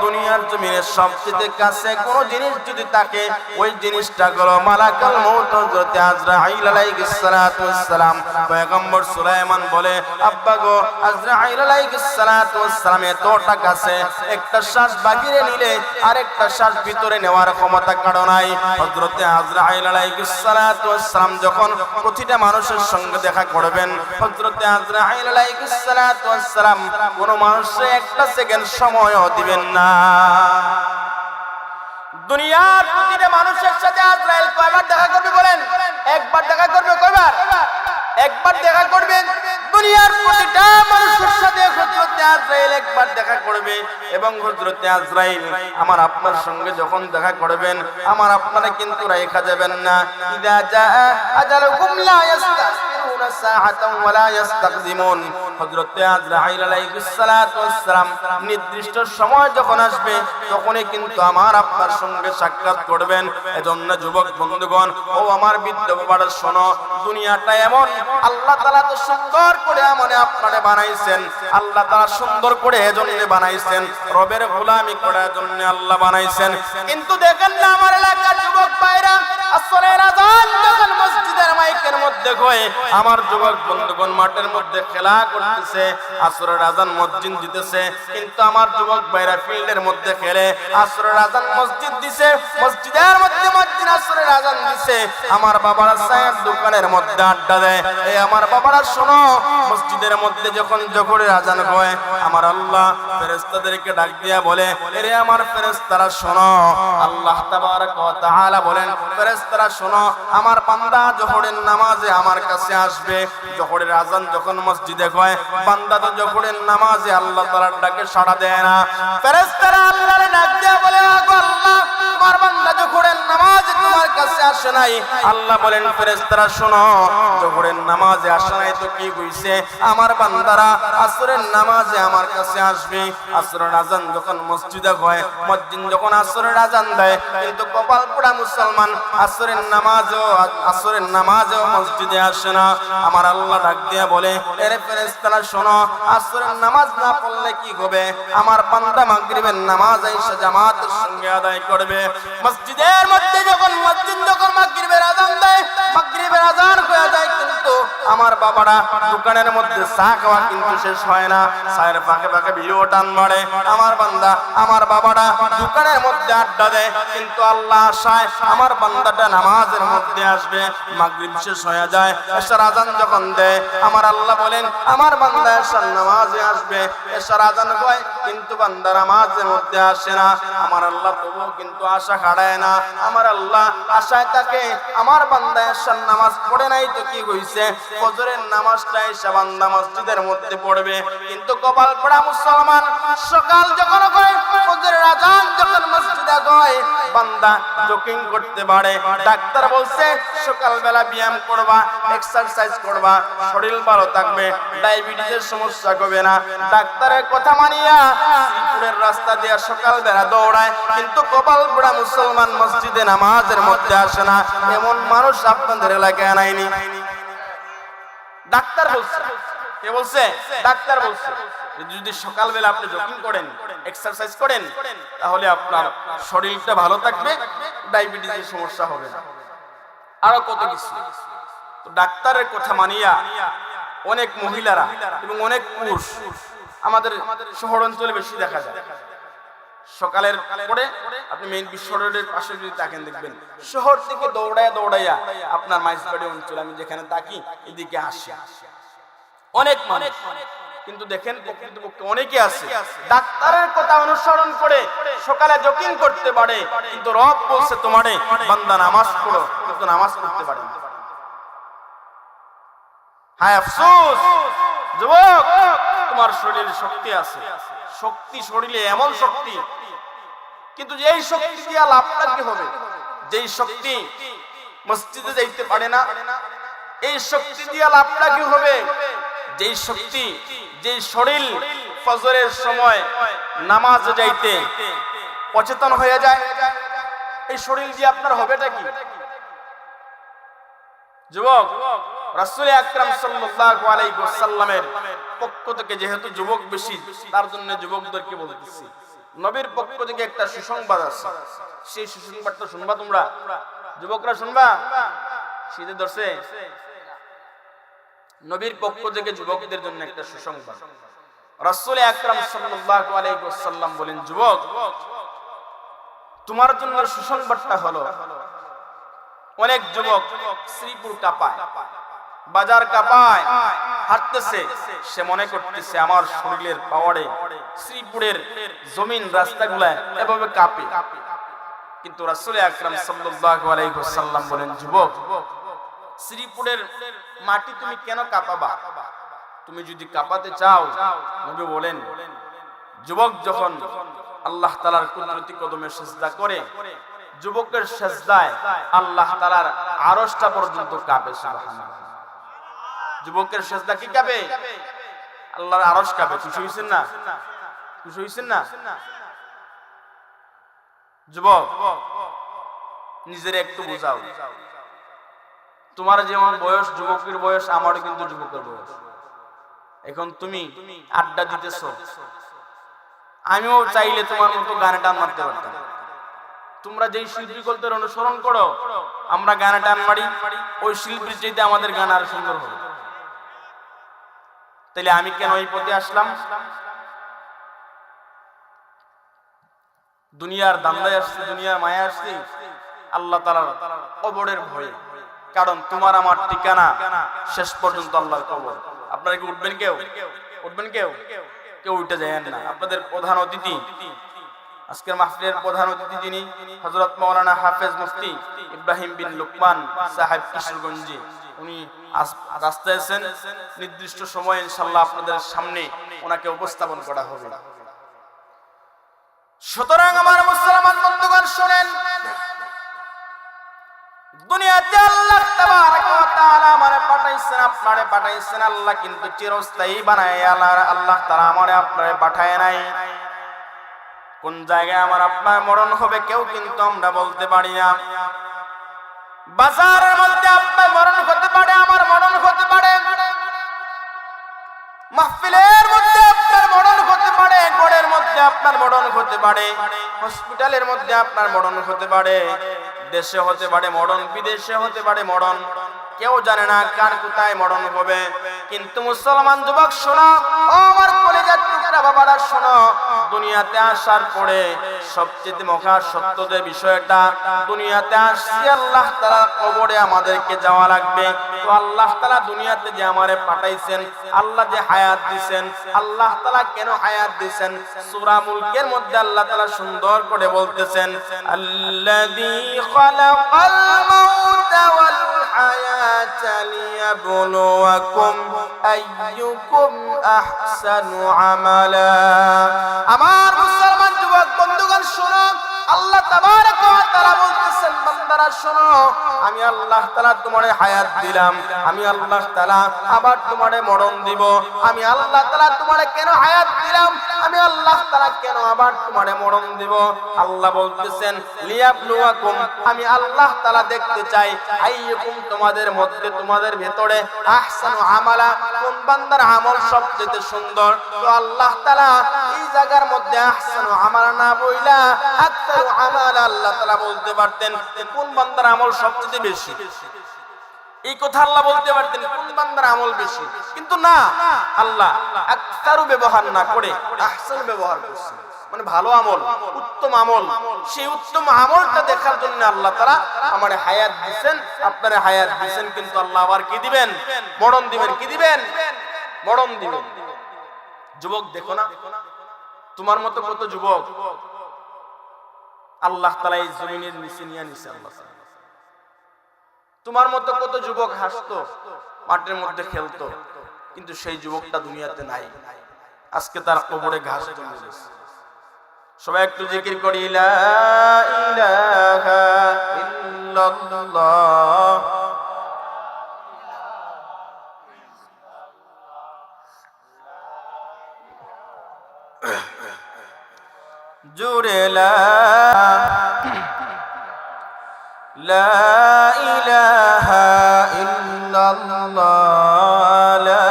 দুনিয়ার জমিনে সবচেয়ে কাছে কোন জিনিস যদি থাকে ওই জিনিসটা হলো মালাকুল মউত হযরত আজরাইল আলাইহিস সালাতু ওয়াস সালাম। পয়গম্বর সুলাইমান বলে, আব্বা গো আজরাইল আলাইহিস সালাতু ওয়াস সালাম এতটা কাছে, একটা শ্বাস বাহিরে নিলে আরেকটা শ্বাস ভিতরে নেওয়ার ক্ষমতা কারো নাই। হযরত আজরাইল আলাইহিস সালাতু ওয়াস সালাম যখন প্রতিটা মানুষের সঙ্গে দেখা করবেন, হযরত আজরাইল আলাইহিস সালাতু ওয়াস সালাম কোন মানুষে একটা সেকেন্ড সময়ও দিবেন না। দুনিয়ার প্রতিটা মানুষের সাথে আজরাইল কয়বার দেখা করবে বলেন? একবার দেখা করবে। কয়বার? একবার দেখা করবে। দুনিয়ার প্রতিটা মানুষের সাথে হযরত আজরাইল একবার দেখা করবে, এবং হযরত আজরাইল আমার আপনার সঙ্গে যখন দেখা করবেন আমার আপনারা কিন্তু রাখা যাবেন না। ইদা জা আজালুকুম লা ইস্তাখিরুনা সাআতান ওয়া লা ইস্তাকদিমুন। হযরত আজরাইল আলাইহিস সালাতু ওয়াস সালাম নির্দিষ্ট সময় যখন আসবে তখনই কিন্তু আমার আপনার সঙ্গে সাক্ষাৎ করবেন। এজন্য যুবক বন্ধুগণ ও আমার বৃদ্ধ বাবারা শোনো, দুনিয়াটা এমন আল্লাহ তাআলা তো সুন্দর করে আমাদের আপনারে বানাইছেন, আল্লাহ তাআলা সুন্দর করে এজন্য বানাইছেন, রবের গোলামি করার জন্য আল্লাহ বানাইছেন। কিন্তু দেখেন না আমার এলাকার যুবক ভাইরা আসরের আযান যখন মসজিদের মাইকের মধ্যে মধ্যে কয় আমার যুবক বন্ধুগণ মাঠের মধ্যে খেলা করতেছে, আসরের আজান মসজিদ দিতেছে, কিন্তু আমার যুবক ভাইরা ফিল্ডের মধ্যে খেলে। আসরের আজান মসজিদ দিছে, মসজিদের মধ্যে মসজিদ আসরের আজান দিছে, আমার বাবারা সাহেব দোকানের মধ্যে আড্ডা দেয়। এই আমার বাবারা শোনো, মসজিদের মধ্যে যখন জোহরের আজান হয়, আমার আল্লাহ ফেরেশতাদেরকে ডাক দিয়া বলে, এরে আমার ফেরেশতারা শোনো, আল্লাহ তাবারক ওয়া তাআলা বলেন, ফেরেশতারা শোনো, আমার বান্দা জোহরের নামাজে আমার কাছে আসবে। জোহরের আজান যখন মসজিদে হয়, বান্দা তো জোহরের নামাজে আল্লাহ তাআলার ডাকে সাড়া দেয় না। ফেরেশতারা আল্লাহর ডাক দিয়া বলে, আগো আল্লাহ, তোমার বান্দা জোহরের নামাজে তোমার কাছে আসে নাই। আল্লাহ বলেন, ফেরেশতারা শোনো, জোহরের নামাজে আসে নাই তো কি হইছে, আমার বান্দারা আসরের নামাজে আমার কাছে আসবে। আসরের আজান যখন মসজিদে হয়, মসজিদ যখন আসরের আজান দেয়, কিন্তু কপাল পোড়া মুসলমান আসরের নামাজেও মসজিদে আসে না। আমার আল্লাহ ডাক দিয়া বলে, এরে ফেরেশতারা শোনো, আসরের নামাজ না পড়লে কি হবে, আমার বান্দা মাগরিবের নামাজ এসে জামাতের সঙ্গে আদায় করবে। মসজিদের মধ্যে যখন মাগরিবের আজান দেয়, মাগরিবের আজান হয়ে যায়, কিন্তু আমার বাবারা দোকানের মধ্যে চা খাওয়া কিন্তু শেষ হয় না, চায়ের ফাঁকে ফাঁকে ভিডিও টান মারে। আমার বান্দা, আমার বাবারা দোকানের মধ্যে আড্ডা দেয়, কিন্তু আল্লাহ আশায় আমার বান্দাটা নামাজের মধ্যে আসবে। মাগরিব শেষ হয়ে যায়, এশার আজান যখন দেয়, আমার আল্লাহ বলেন, আমার বান্দা এশার নামাজে আসবে। এশার আজান হয়, কিন্তু বান্দা নামাজের মধ্যে আসে না। আমার আল্লাহ তবুও কিন্তু আশা হারায় না। আমার আল্লাহ আশায় থাকে, আমার বান্দা এশার নামাজ পড়ে নাই তো কি হইছে, ফজরের নামাজটা এসে বান্দা মসজিদের মধ্যে পড়বে। কিন্তু কপাল পোড়া মুসলমান, সকাল যখন হয়, ফজরের আজান যখন মসজিদে হয়, বান্দা জগিং করতে পারে। ডাক্তার বলছে সকালবেলা ব্যায়াম করবা, এক্সারসাইজ করবা, শরীর ভালো থাকবে, ডায়াবেটিসের সমস্যা হবে না। ডাক্তারের কথা মানিয়া শ্রীপুরের রাস্তা দিয়ে সকালবেলা দৌড়ায়, কিন্তু কপাল পোড়া মুসলমান মসজিদে নামাজের মধ্যে আসে না। এমন মানুষ আপনাদের এলাকায় নাইনি? ডাক্তার বলছে, কে বলছে? ডাক্তার বলছে, যদি সকালবেলা আপনি জগিং করেন, এক্সারসাইজ করেন, তাহলে আপনার শরীরটা ভালো থাকবে, ডায়াবেটিসের সমস্যা হবে না, আরো কত কিছু। তো ডাক্তারের কথা মানিয়া অনেক মহিলারা এবং অনেক পুরুষ আমাদের শহর অঞ্চলে বেশি দেখা যায়। সকালের পরে আপনি মেইন বিশ্ব রোডের পাশে যদি তাকেন, দেখবেন শহর থেকে দৌড়াইয়া আপনার মাইজবাড়ি অঞ্চল, আমি যেখানে থাকি, এদিকে আসে অনেক মানুষ। কিন্তু দেখেন প্রকৃতপক্ষে অনেকে আছে ডাক্তারের কথা অনুসরণ করে সকালে জগিং করতে পারে, কিন্তু রব বলছে তোমারে বান্দা নামাজ পড়ো, কিন্তু নামাজ পড়তে পারে না। হায় আফসোস যুবক, তোমার শরীরে শক্তি আছে, শক্তি শরীরে এমন শক্তি, কিন্তু যেই শক্তি দিয়ে লাভটা কি হবে, যেই শক্তি মসজিদে যাইতে পারে না, এই শক্তি দিয়ে লাভটা কি হবে? যেই শক্তি, যেই শরীর ফজরের সময় নামাজে যাইতে অচেতন হয়ে যায়, এই শরীর দিয়ে আপনার হবেটা কি? যুবক, রাসূল আকরাম সাল্লাল্লাহু আলাইহি ওয়াসাল্লামের পক্ষ থেকে যেহেতু যুবক বেশি, তার জন্য যুবকদেরকে বলতেছি, নবীর পক্ষ থেকে একটা সুসংবাদ আছে। সেই সুসংবাদটা শুনবা তোমরা, যুবকরা শুনবা। শীতে ধরছে, নবীর পক্ষ থেকে যুবকদের জন্য একটা সুসংবাদ। রাসূল আকরাম সাল্লাল্লাহু আলাইহি ওয়াসাল্লাম বলেন, যুবক, তোমার জন্য সুসংবাদটা হলো, অনেক যুবক শ্রীপুর কাঁপায়, বাজার কাঁপায়, হাঁটতেছে, সে মনে করতেছে আমার শরীরের পাওয়ারে শ্রীপুরের জমিন রাস্তাগুলা এভাবে কাঁপে। কিন্তু রাসূল আকরাম সাল্লাল্লাহু আলাইহি ওয়াসাল্লাম বলেন, যুবক, শ্রীপুরের মাটি তুমি কেন কাঁপাবা? তুমি যদি কাঁপাতে চাও, নবী বলেন, যুবক যখন আল্লাহ তাআলার কুদরতি কদমে সিজদা করে, যুবকের সিজদায় আল্লাহ তাআলার আরশটা পর্যন্ত কাঁপে। সুবহানাল্লাহ। যুবকের সিজদা কি কাঁপে? আল্লাহর আরশ কাঁপে। খুশি হইছেন না? খুশি হইছেন না? যুবক, নিজের একটু বুঝাও। তোমার যেমন বয়স, যুবকের বয়স, আমারও কিন্তু যুবকের বয়স। এখন তুমি আড্ডা দিতেছো, আমিও চাইলে তোমার মতো গানে টান মারতে পারতাম, তোমরা যেই শিল্পী কলদের অনুসরণ করো আমরা গানে টান মারি, ওই শিল্পীর চাইতে আমাদের গান আরো সুন্দর হবে। তাহলে আমি কেন এই পথে আসলাম? দুনিয়ার দান্দায় আসছি, দুনিয়ার মায়া আসছি, আল্লাহ তাআলার কবরের ভয়ে। কারণ তোমার আমার ঠিকানা শেষ পর্যন্ত আল্লাহর কবর। আপনারা কি উঠবেন? কেউ উঠবেন? কেউ উঠে যায়েন না। আপনাদের প্রধান অতিথি, আজকের মাহফিলের প্রধান অতিথি যিনি হযরত মাওলানা হাফেজ মুফতি ইব্রাহিম বিন লোকমান সাহেব কিশোরগঞ্জি, উনি রাস্তায় আছেন। নির্দিষ্ট সময়ে ইনশাআল্লাহ আপনাদের সামনে ওনাকে উপস্থাপন করা হবে। সুতরাং আমার মুসলমান বন্ধুগণ শুনেন, দুনিয়াতে আল্লাহ তাবারক ওয়া তাআলা আমারে পাঠাইছেন, আপনারে পাঠাইছেন। আল্লাহ কিন্তু চিরস্থায়ী বানায় আল্লাহ তাআলা আমারে আপনারে পাঠায় নাই। কোন জায়গায় আমার আপনার মরণ হবে কেউ কিন্তু আমরা বলতে পারি না। বাজারের মধ্যে আপনার মরণ হতে পারে, আমার মরণ হতে পারে, মাহফিলের মধ্যে আপনার মরণ হতে পারে, ঘরের মধ্যে আপনার মরণ হতে পারে, হসপিটালের মধ্যে আপনার মরণ হতে পারে, দেশে হতে পারে মরণ, বিদেশে হতে পারে মরণ। কেউ জানে না কার কোথায় মরণ হবে। কিন্তু মুসলমান যুবক শোনো, ও আমার কলিজার টুকরা বাবারা শোনো, দুনিয়াতে আসার পরে সবচেয়ে মহা সত্য যে বিষয়টা, দুনিয়াতে আসছি আল্লাহ তাআলা কবরে আমাদেরকে যাওয়া লাগবে। তো আল্লাহ তাআলা দুনিয়াতে যে আমারে পাঠাইছেন, আল্লাহ যে হায়াত দিবেন, আল্লাহ তাআলা কেন হায়াত দিবেন? সূরা মুলকের মধ্যে আল্লাহ তাআলা সুন্দর করে বলতেছেন, আল্লাযী খালাকাল মাউতা ওয়াল হায়াতা লিয়াবলুয়াকুম আইয়ুকুম আহসানু আমালা। আমার মুসলমান যুবক বন্ধুগণ শোনো, আল্লাহ তাবারক ওয়া তাআলা বলতেছেন, বান্দারা শোনো, আমি আল্লাহ তাআলা তোমারে হায়াত দিলাম, আমি আল্লাহ তাআলা আবার তোমারে মরণ দিব। আমি আল্লাহ তাআলা তোমারে কেন হায়াত দিলাম, আমি আল্লাহ তাআলা কেন আবার তোমারে মরণ দিব? আল্লাহ বলতেছেন লিয়াবলুয়াকুম, আমি আল্লাহ তাআলা দেখতে চাই আইয়ুকুম, তোমাদের মধ্যে, তোমাদের ভেতরে আহসানু আমালা, কোন বান্দার আমল সবচেয়ে সুন্দর। তো আল্লাহ তাআলা এই জায়গার মধ্যে আহসানু আমালা না বইলা আকতারু আমালা আল্লাহ তাআলা বলতে পারতেন কোন বান্দার আমল সবচেয়ে বেশি। এই কথা আল্লাহ বলতে পারতেন কোন বান্দার আমল বেশি, কিন্তু না, আল্লাহ আকতারু ব্যবহার না করে আহসান ব্যবহার করছেন, মানে ভালো আমল, উত্তম আমল। সেই উত্তম আমলটা দেখার জন্য আল্লাহ তাআলা আমারে হায়াত দিবেন, আপনারে হায়াত দিবেন। কিন্তু আল্লাহ আবার কি দিবেন? মরণ দিবেন। কি দিবেন? মরণ দিবেন। যুবক দেখো না, তোমার মতো কত যুবক আল্লাহ তাআলা এই জমিনের নিচে নিয়ে নিছে। আল্লাহ তোমার মতো কত যুবক হাসতো, মাঠের মধ্যে খেলতো, কিন্তু সেই যুবকটা দুনিয়াতে নাই। আজকে তার কবরে ঘাস জমে গেছে। সবাই একটু জিকির করি, লা ইলাহা ইল্লাল্লাহ। জোরে লা ইলাহা ইল্লাল্লাহ, লা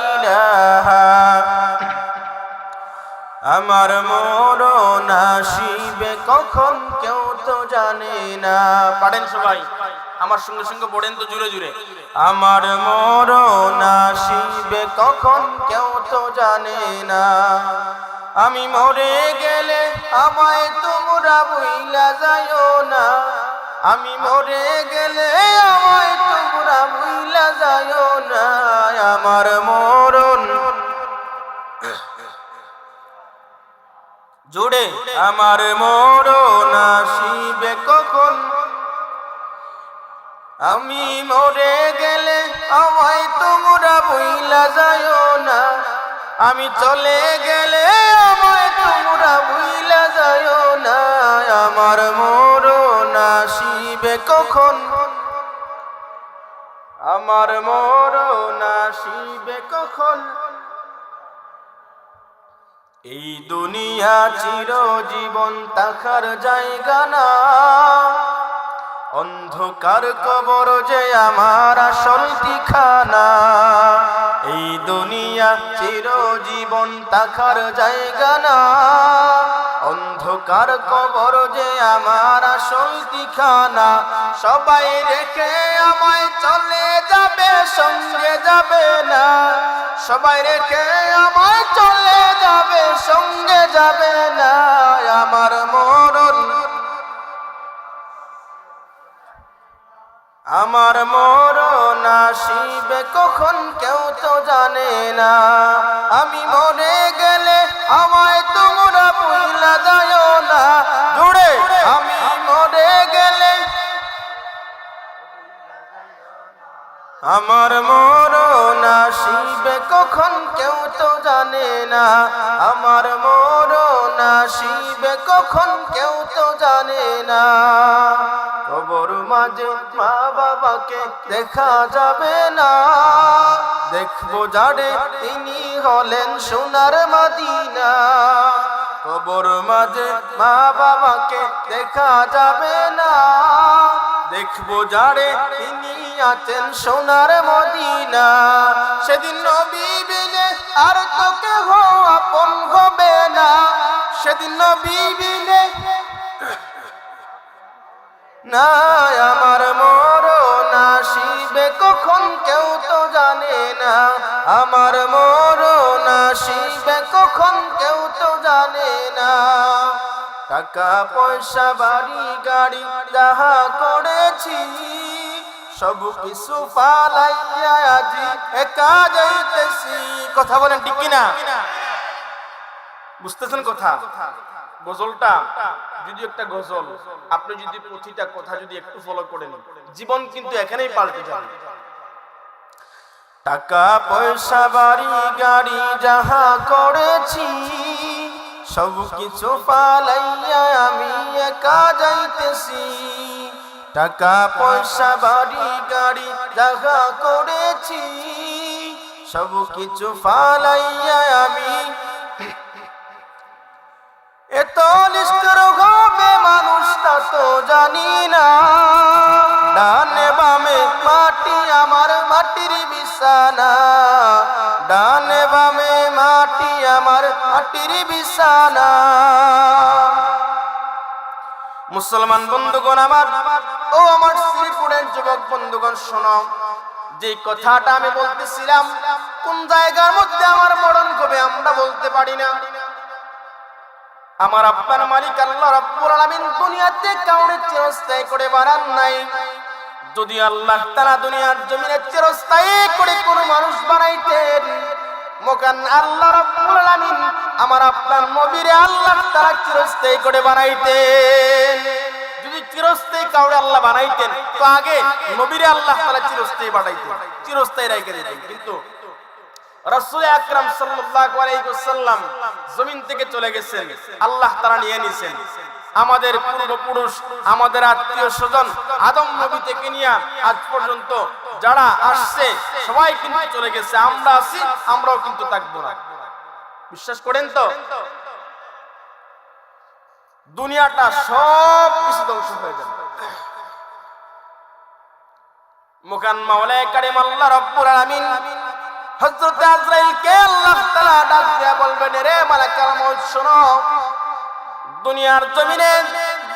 ইলাহা। আমার মরণ আসিবে কখন কেউ তো জানে না। পারেন সবাই আমার সঙ্গে সঙ্গে পড়েন তো জুড়ে জুড়ে। আমার মরণ আসিবে কখন কেউ তো জানে না, আমি মরে গেলে আমায় তোমরা ভুইলা যাইও না, আমি মরে গেলে আমায় তোমরা ভুইলা যাইও না। আমার মরণ জুড়ে, আমার মরণ আসিবে কখন, আমি মরে গেলে আমায় তোমরা ভুইলা যাইও না, আমি চলে গেলে আমায় তোমরা ভুইলা যাইও না। আমার মরণ আসিবে কখন, আমার মরণ আসিবে কখন। এই দুনিয়া চিরজীবন থাকার জায়গা না, অন্ধকার কবর যে আমার আসল ঠিকানা। এই দুনিয়া চিরজীবন থাকার জায়গা না, অন্ধকার অন্ধকার কবর যে আমার আসল ঠিকানা, সবাই রেখে আমায় চলে যাবে, সঙ্গে যাবে না। সবাই রেখে আমায় চলে যাবে, সঙ্গে যাবে না। আমার মরণ, আমার মরণ আসিবে কখন কেউ তো জানে না। আমি মরে গেলে আমায় তোমরা ভুইলা যাও না। জুড়ে আমি মরে গেলে, আমার মরণ আসিবে কখন কেউ তো জানে না। আমার মরণ আসিবে কখন কেউ তো জানে না। কবর মাঝে মা বাবাকে দেখা যাবে না, দেখবো যারে তিনি হলেন সোনার মদিনা। কবর মাঝে মা বাবাকে দেখা যাবে না, দেখবো যারে তিনি আছেন সোনার মদিনা। সেদিন নবী বিনে আর তো কেহ আপন হবে না। সেদিন নবী বিনে না। আমার মরণ আসিবে কখন কেউ তো জানে না। আমার মরণ আসিবে কখন কেউ তো জানে না। টাকা পয়সা বাড়ি গাড়ি যাহা করেছি, সব কিছু পালাইয়া আজি একা যাইতেছি। কথা বলেন ঠিক কিনা? বুঝতেছেন কথা? গজলটা যদি একটা গজল, আপনি যদি প্রতিটা কথা যদি একটু ফলো করেন, জীবন কিন্তু এখানেই পাল্টে যাবে। টাকা পয়সা বাড়ি গাড়ি যাহা করেছি, সব কিছু পালাইয়া আমি একা যাইতেছি। টাকা পয়সা বাড়ি গাড়ি যাহা করেছি, সব কিছু পালাইয়া আমি। এত নিষ্ঠুর হবে মানুষ তা তো জানি না। ডানে বামে মাটি আমার মাটির বিছানা, ডানে বামে মাটি আমার মাটির বিছানা। মুসলমান বন্ধুগণ আমার, ও আমার শ্রীপুরের যুবক বন্ধুগণ শোনো, যে কথাটা আমি বলতেছিলাম, কোন জায়গার মধ্যে আমার মরণ হবে আমরা বলতে পারি না। আমার আপনার মালিক আল্লাহ রাব্বুল আলামিন দুনিয়াতে কাউকে চিরস্থায়ী করে বানান নাই। যদি আল্লাহ তাআলা দুনিয়ার জমিনে চিরস্থায়ী করে কোন মানুষ বানাইতেন, মকান আল্লাহ রাব্বুল আলামিন আমার আপনার নবীরে আল্লাহ তাআলা চিরস্থায়ী করে বানাইতেন। যদি চিরস্থায়ী কাউকে আল্লাহ বানাইতেন তো আগে নবীরে আল্লাহ তাআলা চিরস্থায়ী বানাইতেন, চিরস্থায়ী রেখে দিতেন। কিন্তু রাসূল আকরাম সাল্লাল্লাহু আলাইহি ওয়াসাল্লাম জমিন থেকে চলে গেছেন, আল্লাহ তাআলা নিয়ে নিয়েছেন। আমাদের পূর্বপুরুষ, আমাদের আত্মীয় স্বজন আদম নবী থেকে নিয়ে আজ পর্যন্ত যারা আসছে সবাই কিন্তু চলে গেছে। আমরা আছি, আমরাও কিন্তু থাকবো না। বিশ্বাস করেন তো? দুনিয়াটা সব কিছু ধ্বংস হয়ে যাবে। মুকান মাওলায়ে কারীম আল্লাহ রাব্বুল আলামিন হযরত আজরাইলকে আল্লাহ তাআলা ডাক দিয়া বলবেন, রে মালাকুল মউত শোনো, দুনিয়ার জমিনে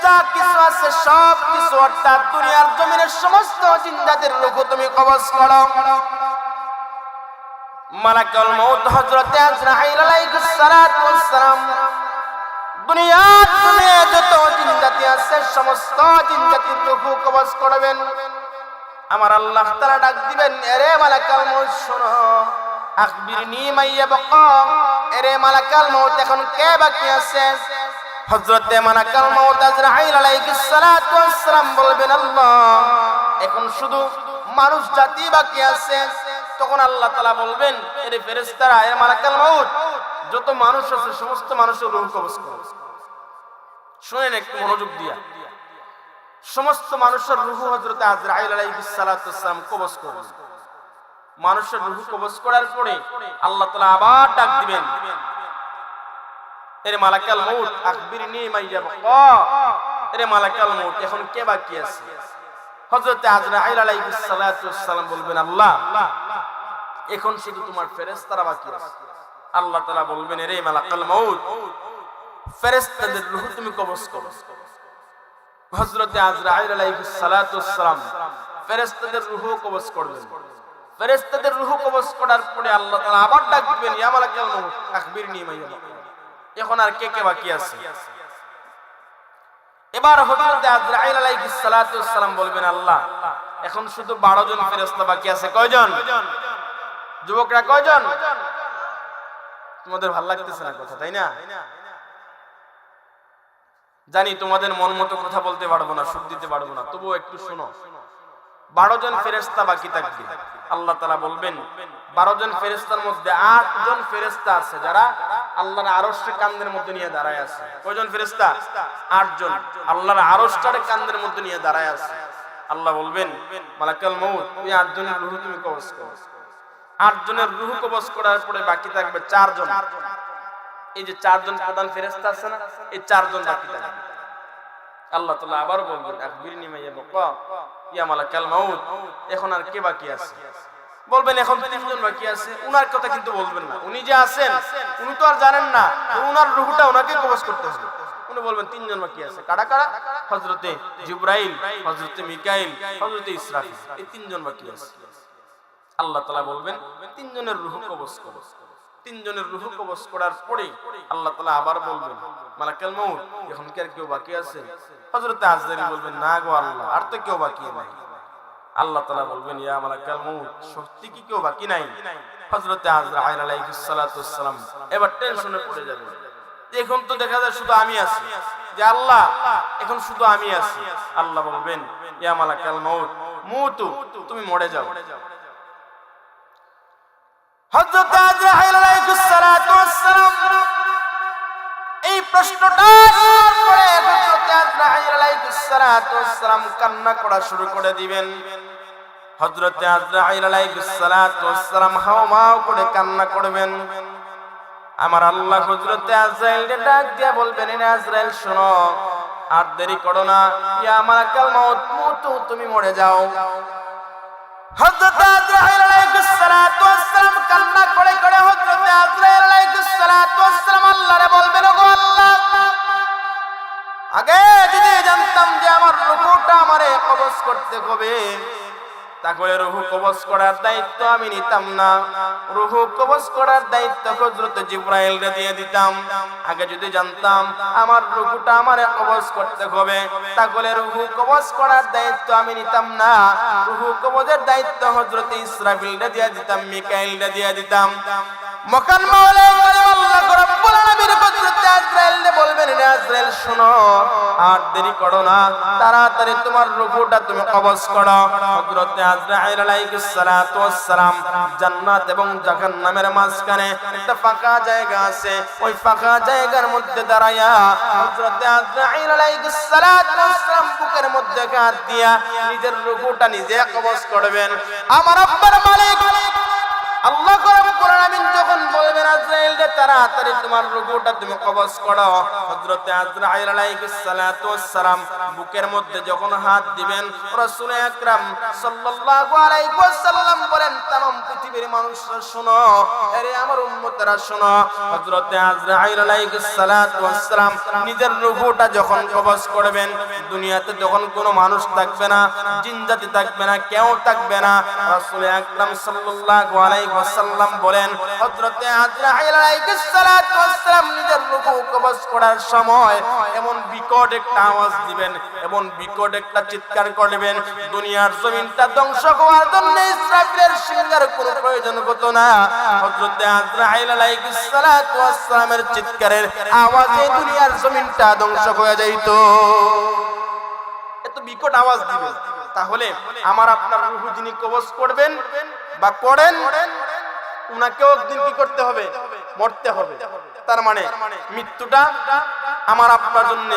যা কিছু আছে সব কিছু, অর্থাৎ দুনিয়ার জমিনের সমস্ত জিন্দাতের রূহ তুমি কবজ করো। মালাকুল মউত হযরত আজরাইল আলাইহিস সালাতু ওয়াস সালাম দুনিয়ার জমিনে যত জিন্দাতি আছে সমস্ত জিন্দাতির রূহ কবজ করবেন। আমার আল্লাহ তাআলা ডাক দিবেন, রে মালাকুল মউত শোনো, আখবিরনি মাইয়া বাকা, রে মালাকুল মউত এখন কে বাকি আছে? হযরতে মালাকুল মউত আজরাইল আলাইহিস সালাতু ওয়াস সালাম বলবেন, আল্লাহ এখন শুধু মানুষ জাতি বাকি আছে। তখন আল্লাহ তাআলা বলবেন, এরে ফেরেশতারা, এ মালাকুল মউত যত মানুষ আছে সমস্ত মানুষের রূহ কবজ করো। শুনেন একটু মনোযোগ দিয়া, সমস্ত মানুষের রূহ হযরত আজরাইল আলাইহিস সালাতু ওয়াস সালাম কবজ করবেন। মানুষের রূহ কবজ করার পরে আল্লাহ তাআলা আবার ডাক দিবেন, এরে মালাকুল মউত আখবিরনি মাইয়া বাকা, এরে মালাকুল মউত এখন কে বাকি আছে? হযরত আজরাইল আলাইহিস সালাতু ওয়াস সালাম বলবেন, আল্লাহ এখন শুধু তোমার ফেরেশতারা বাকি আছে। আল্লাহ তাআলা বলবেন, এরে মালাকুল মউত ফেরেশতাদের রূহ তুমি কবজ করো। হযরতে আজরাইল আলাইহিস সালাতু ওয়াস সালাম ফেরেশতাদের রূহ কবজ করবেন। ফেরেশতাদের রূহ কবজ করার পরে আল্লাহ তাআলা আবার ডাক দিবেন, ইয়া মালাকুল মউত আখবিরনি মা ইয়া। এখন আর কে কে বাকি আছে? এবার হযরতে আজরাইল আলাইহিস সালাতু ওয়াস সালাম বলবেন, আল্লাহ এখন শুধু 12 জন ফেরেশতা বাকি আছে। কয়জন? যুবকরা কয়জন? তোমাদের ভালো লাগতেছে না কথা, তাই না? জানি তোমাদের মন মতো কথা বলতে পারবো না, সুখ দিতে পারবো না, তবুও একটু শোনো। 12 জন ফেরেশতা বাকি থাকবে। আল্লাহ তাআলা বলবেন 12 জন ফেরেশতার মধ্যে 8 জন ফেরেশতা আছে যারা আল্লাহর আরশের কাঁধের মধ্যে নিয়ে দাঁড়ায় আছে। কয়জন ফেরেশতা? 8 জন আল্লাহর আরশটার কাঁধের মধ্যে নিয়ে দাঁড়ায় আছে। আল্লাহ বলবেন, মালাকুল মউত এই 8 জনের রূহ তুমি কবজ করো। 8 জনের রূহ কবজ করার পরে বাকি থাকবে 4 জন। এই যে 4 জন প্রধান ফেরেশতা আছে না, এই 4 জন বাকি থাকবে। আল্লাহ তাআলা আবার বলবেন, আখবিরনি মা ইয়াবকা ইয়া মালাকুল মউত, এখন আর কে বাকি আছে? বলবেন এখন 3 জন বাকি আছে। উনার কথা কিন্তু বলবেন না, উনি যে আছেন উনি তো আর জানেন না, উনার রূহটা উনাকে কবজ করতে হবে। উনি বলবেন 3 জন বাকি আছে। কারা কারা? হযরতে জিবরাইল, হযরতে মিকাইল, হযরতে ইসরাফিল, এই 3 জন বাকি আছে। আল্লাহ তাআলা বলবেন 3 জনের রূহ কবজ করো। 3 জনের রূহ কবজ করার পরে আল্লাহ তাআলা আবার বলবেন, মালাকুল মউত এখন কি আর কেউ বাকি আছে? হযরতে আজরাইল বলবেন, না গো আল্লাহ, আর তো কেউ বাকি নাই। আল্লাহ তাআলা বলবেন, ইয়া মালাকুল মউত সত্যি কি কেউ বাকি নাই? হযরতে আজরাইল আলাইহিস সালাতু ওয়াস সালাম এবার টেনশনে পড়ে যাবেন। এখন তো দেখা যায় শুধু আমি আছি, যে আল্লাহ এখন শুধু আমি আছি। আল্লাহ বলবেন, ইয়া মালাকুল মউত মুতু, তুমি মরে যাও। হযরত আজরাইল আলাইহিস সালাতু ওয়াস সালাম এই প্রশ্নটা শোনার পরে হযরত আজরাইল আলাইহিস সালাতু ওয়াস সালাম কান্না করা শুরু করে দিবেন। হযরত আজরাইল আলাইহিস সালাতু ওয়াস সালাম হাওমাও করে কান্না করবেন। আমার আল্লাহ হযরত আজরাইলকে ডাক দিয়ে বলবেন, এ আজরাইল শোনো, আর দেরি করো না, ইয়া মালাকুল মউত মুতু, তুমি মরে যাও। হযরত আজরাইল আলাইহিস সালাতু ওয়াস সালাম কান্না করে করে হযরত আজরাইল আলাইহিস সালাতু ওয়াস সালাম আল্লাহরে বলবেন, ওগো আল্লাহ, আগে যদি জানতাম যে আমার রূহটা আমারে কবজ করতে হবে, তাহলে রূহ কবজ করার দায়িত্ব আমি নিতাম না, রূহ কবজ করার দায়িত্ব হযরত জিবরাইলকে দিয়ে দিতাম। আগে যদি জানতাম আমার রূহটা আমারে কবজ করতে হবে, তাহলে রূহ কবজ করার দায়িত্ব আমি নিতাম না, রূহ কবজের দায়িত্ব হযরত ইসরাফিলকে দিয়ে দিতাম, মিকাইলকে দিয়ে দিতাম। মকান মাওলা আল্লাহ রাব্বুল আলামিন হযরত আজরাইলকে বলবেন, রে আজরাইল শোনো, আর দেরি করো না, তাড়াতাড়ি তোমার রূহটা তুমি কবজ করো। হযরত আজরাইল আলাইহিস সালাতু ওয়াস সালাম জান্নাত এবং জাহান্নামের মাঝখানে একটা ফাঁকা জায়গা আছে, ওই ফাঁকা জায়গার মধ্যে দাঁড়ায়া হযরত আজরাইল আলাইহিস সালাতু ওয়াস সালাম বুকের মধ্যে হাত দিয়া নিজের রূহটা নিজে কবজ করবেন। আমার আব্বার মালিক আল্লাহ রাব্বুল আলামিন যখন বলবেন, আজরাইল রে তাড়াতাড়ি তোমার রূহটা তুমি কবজ করো, হযরত আজরাইল আলাইহিস সালাতু ওয়াস সালাম বুকের মধ্যে যখন হাত দিবেন, রাসূল আকরাম সাল্লাল্লাহু আলাইহি ওয়াসাল্লাম বলেন, तमाम পৃথিবীর মানুষরা শোনো, আরে আমার উম্মতরা শোনো, হযরত আজরাইল আলাইহিস সালাতু ওয়াস সালাম নিজের রূহটা যখন কবজ করবেন, দুনিয়াতে যখন কোনো মানুষ থাকবে না, জিন জাতি থাকবে না, কেউ থাকবে না, রাসূল আকরাম সাল্লাল্লাহু আলাইহি ওয়াসাল্লাম বলেন, হযরত আজরাইল আলাইহিস সালাতু ওয়াস সালাম নিজের রূহ কবজ করার সময় এমন বিকট একটা আওয়াজ দিবেন, এমন বিকট একটা চিৎকার করবেন, দুনিয়ার জমিনটা ধ্বংস হওয়ার জন্য ইসরাফিলের সিংহার কোনো প্রয়োজন হতো না। হযরত আজরাইল আলাইহিস সালাতু ওয়াস সালামের চিৎকারের আওয়াজে দুনিয়ার জমিনটা ধ্বংস হয়ে যাইত। এত বিকট আওয়াজ দিবেন। তাহলে আমার আপনার রূহ যিনি কবজ করবেন বা করেন, উনাকেও একদিন কি করতে হবে? মরতে হবে। তার মানে মৃত্যুটা আমার আপনার জন্য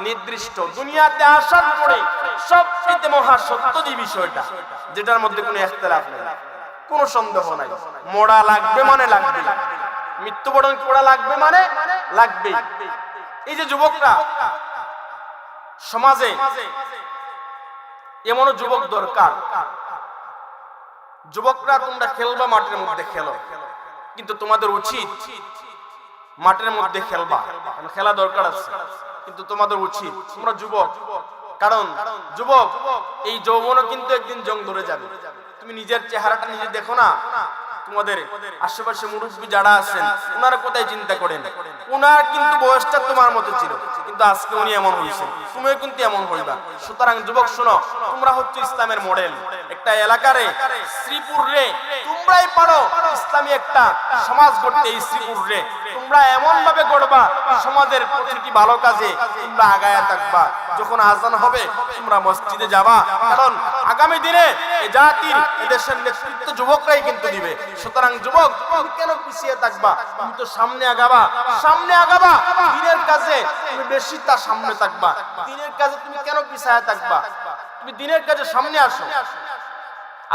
নির্দিষ্ট। দুনিয়াতে আসার পরে সবচেয়ে মহা সত্য যে বিষয়টা, যেটার মধ্যে কোনো ইখতিলাফ নেই, কোনো সন্দেহ নাই, মরা লাগবে মানে লাগবে, মৃত্যুবরণ করা লাগবে মানে লাগবে। এই যে যুবকরা সমাজে এমনও যুবক দরকার, যুবকরা তোমরা খেলবা মাঠের মধ্যে খেলো, কিন্তু তোমাদের উচিত মাঠের মধ্যে খেলবা, খেলা দরকার আছে, কিন্তু তোমাদের উচিত, তোমরা যুবক, কারণ যুবক এই যৌবনও কিন্তু একদিন জং ধরে যাবে। তুমি নিজের চেহারাটা নিজে দেখো না, তোমাদের আশেপাশে মুরব্বী যারা আছেন ওনারা কোথায় চিন্তা করেন, ওনার কিন্তু বয়সটা তোমার মতো ছিল, কিন্তু আজকে উনি এমন হয়েছে, তুমিও কিন্তু এমন হইবা। সুতরাং যুবক শোনো, তোমরা হচ্ছে ইসলামের মডেল। একটা এলাকারে শ্রীপুর রে তোমরাই পারো ইসলামী একটা সমাজ গড়তে। এই শ্রীপুর রে তোমরা এমন ভাবে গড়বা, সমাজের প্রতিটি ভালো কাজে তোমরা আগায়া থাকবা। যখন আজান হবে তোমরা মসজিদে যাবা, কারণ আগামী দিনে এই জাতির এদেশের নেতৃত্ব যুবকরাই কিন্তু দিবে। সুতরাং যুবক, তুমি কেন পিছিয়ে থাকবা? তুমি তো সামনে আগাবা, সামনে আগাবা। দিনের কাজে তুমি বেশি তার সামনে থাকবা। দিনের কাজে তুমি কেন পিছিয়ে থাকবা? তুমি দিনের কাজে সামনে আসো।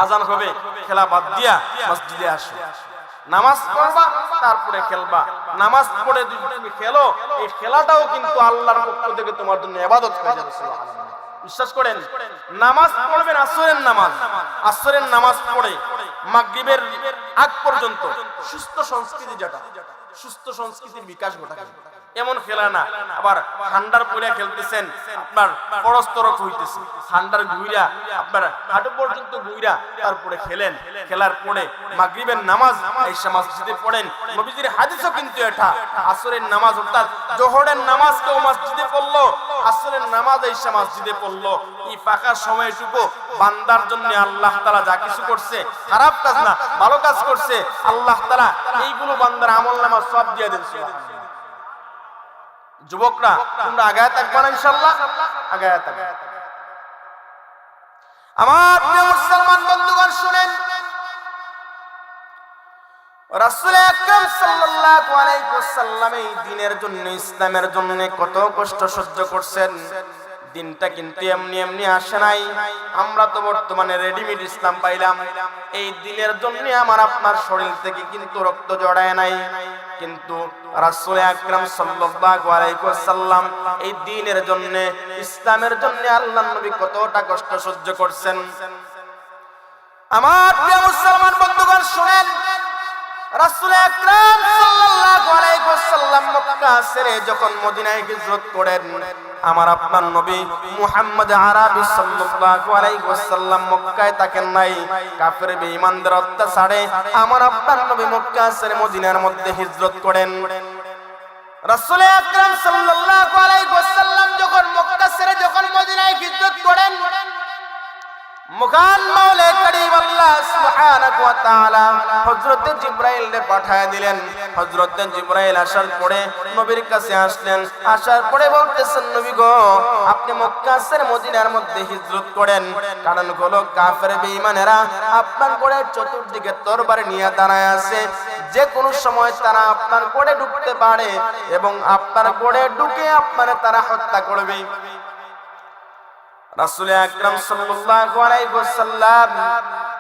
আজান হবে, খেলা বাদ দিয়া মসজিদে আসো, নামাজ পড়বা, তারপরে খেলবা। নামাজ পড়ে যদি তুমি খেলো, এই খেলাটাও কিন্তু আল্লাহর পক্ষ থেকে তোমার জন্য ইবাদত হয়ে যাবে। বিশ্বাস করেন, নামাজ পড়বেন আসরের নামাজ, আসরের নামাজ পড়ে মাগরিবের আগ পর্যন্ত সুস্থ সংস্কৃতি, যেটা সুস্থ সংস্কৃতির বিকাশ ঘটাবে, এমন খেলা না। আবার ঠান্ডার পরে খেলতেছেন, আপনার পরস্তরক হইতেছে, ঠান্ডার গুইরা আপনার হাঁটু পর্যন্ত গুইরা তারপরে খেলেন। খেলার পরে মাগরিবের নামাজ আয়েশা মসজিদে পড়েন। নবীজির হাদিসও কিন্তু এটা, আসরের নামাজ অর্থাৎ জোহরের নামাজ কেউ মসজিদে পড়লো, আসরের নামাজ আয়েশা মসজিদে পড়লো। এই ফাঁকা সময়টুকু বান্দার জন্য আল্লাহ তাআলা যা কিছু করছে, খারাপ কাজ না ভালো কাজ করছে, আল্লাহ তাআলা এইগুলো বান্দার আমলনামা সব দিয়ে দেন। সুবহানাল্লাহ। যুবকরা তোমরা আগায় থাকবা না ইনশাআল্লাহ, আগায় থাকবা। আমার প্রিয় মুসলমান বন্ধুগণ শুনেন, রাসূল আকরাম সাল্লাল্লাহু আলাইহি ওয়াসাল্লাম এই দ্বীনের জন্য, ইসলামের জন্য কত কষ্ট সহ্য করছেন। দিনটা কিন্তু এমনি এমনি আসে নাই। আমরা তো বর্তমানে রেডিমেড ইসলাম পাইলাম। এই দ্বীনের জন্য আমার আপনার শরীর থেকে কিন্তু রক্ত জড়ায় নাই, কিন্তু রাসূল আকরাম সাল্লাল্লাহু আলাইহি ওয়াসাল্লাম এই দ্বীনের জন্য, ইসলামের জন্য আল্লাহর নবী কতটা কষ্ট সহ্য করছেন। আমার প্রিয় মুসলমান বন্ধুগণ শুনেন, রাসূল আকরাম সাল্লাল্লাহু আলাইহি ওয়াসাল্লাম মক্কা ছেড়ে যখন মদিনায় হিজরত করেন, আমার আপনার নবী মুহাম্মদ আরবি সাল্লাল্লাহু আলাইহি ওয়াসাল্লাম মক্কায় থাকেন নাই। কাফের বেঈমানদের অত্যাচারে আমার আপনার নবী মক্কা ছেড়ে মদিনার মধ্যে হিজরত করেন। রাসূল আকরাম সাল্লাল্লাহু আলাইহি ওয়াসাল্লাম যখন মক্কা ছেড়ে যখন মদিনায় হিজরত করেন, মহান মাওলা করিম আল্লাহ সুবহানাহু ওয়া তাআলা হযরত জিবরাইলকে পাঠিয়ে দিলেন। হযরত জিবরাইল আসার পরে নবীর কাছে আসলেন, আসার পরে বলতেছেন, নবী গো, আপনি মক্কা ছেড়ে মদিনার মধ্যে হিজরত করেন, কারণ হলো কাফের বেঈমানেরা আপনার গোড়ের চতুর্দিকে তরবারি নিয়ে দাঁড়ায় আছে। যে কোনো সময় তারা আপনার গোড়ে ঢুকতে পারে এবং আপনার গোড়ে ঢুকে আপনারে তারা হত্যা করবে। রাসূল আকরাম সাল্লাল্লাহু আলাইহি ওয়াসাল্লাম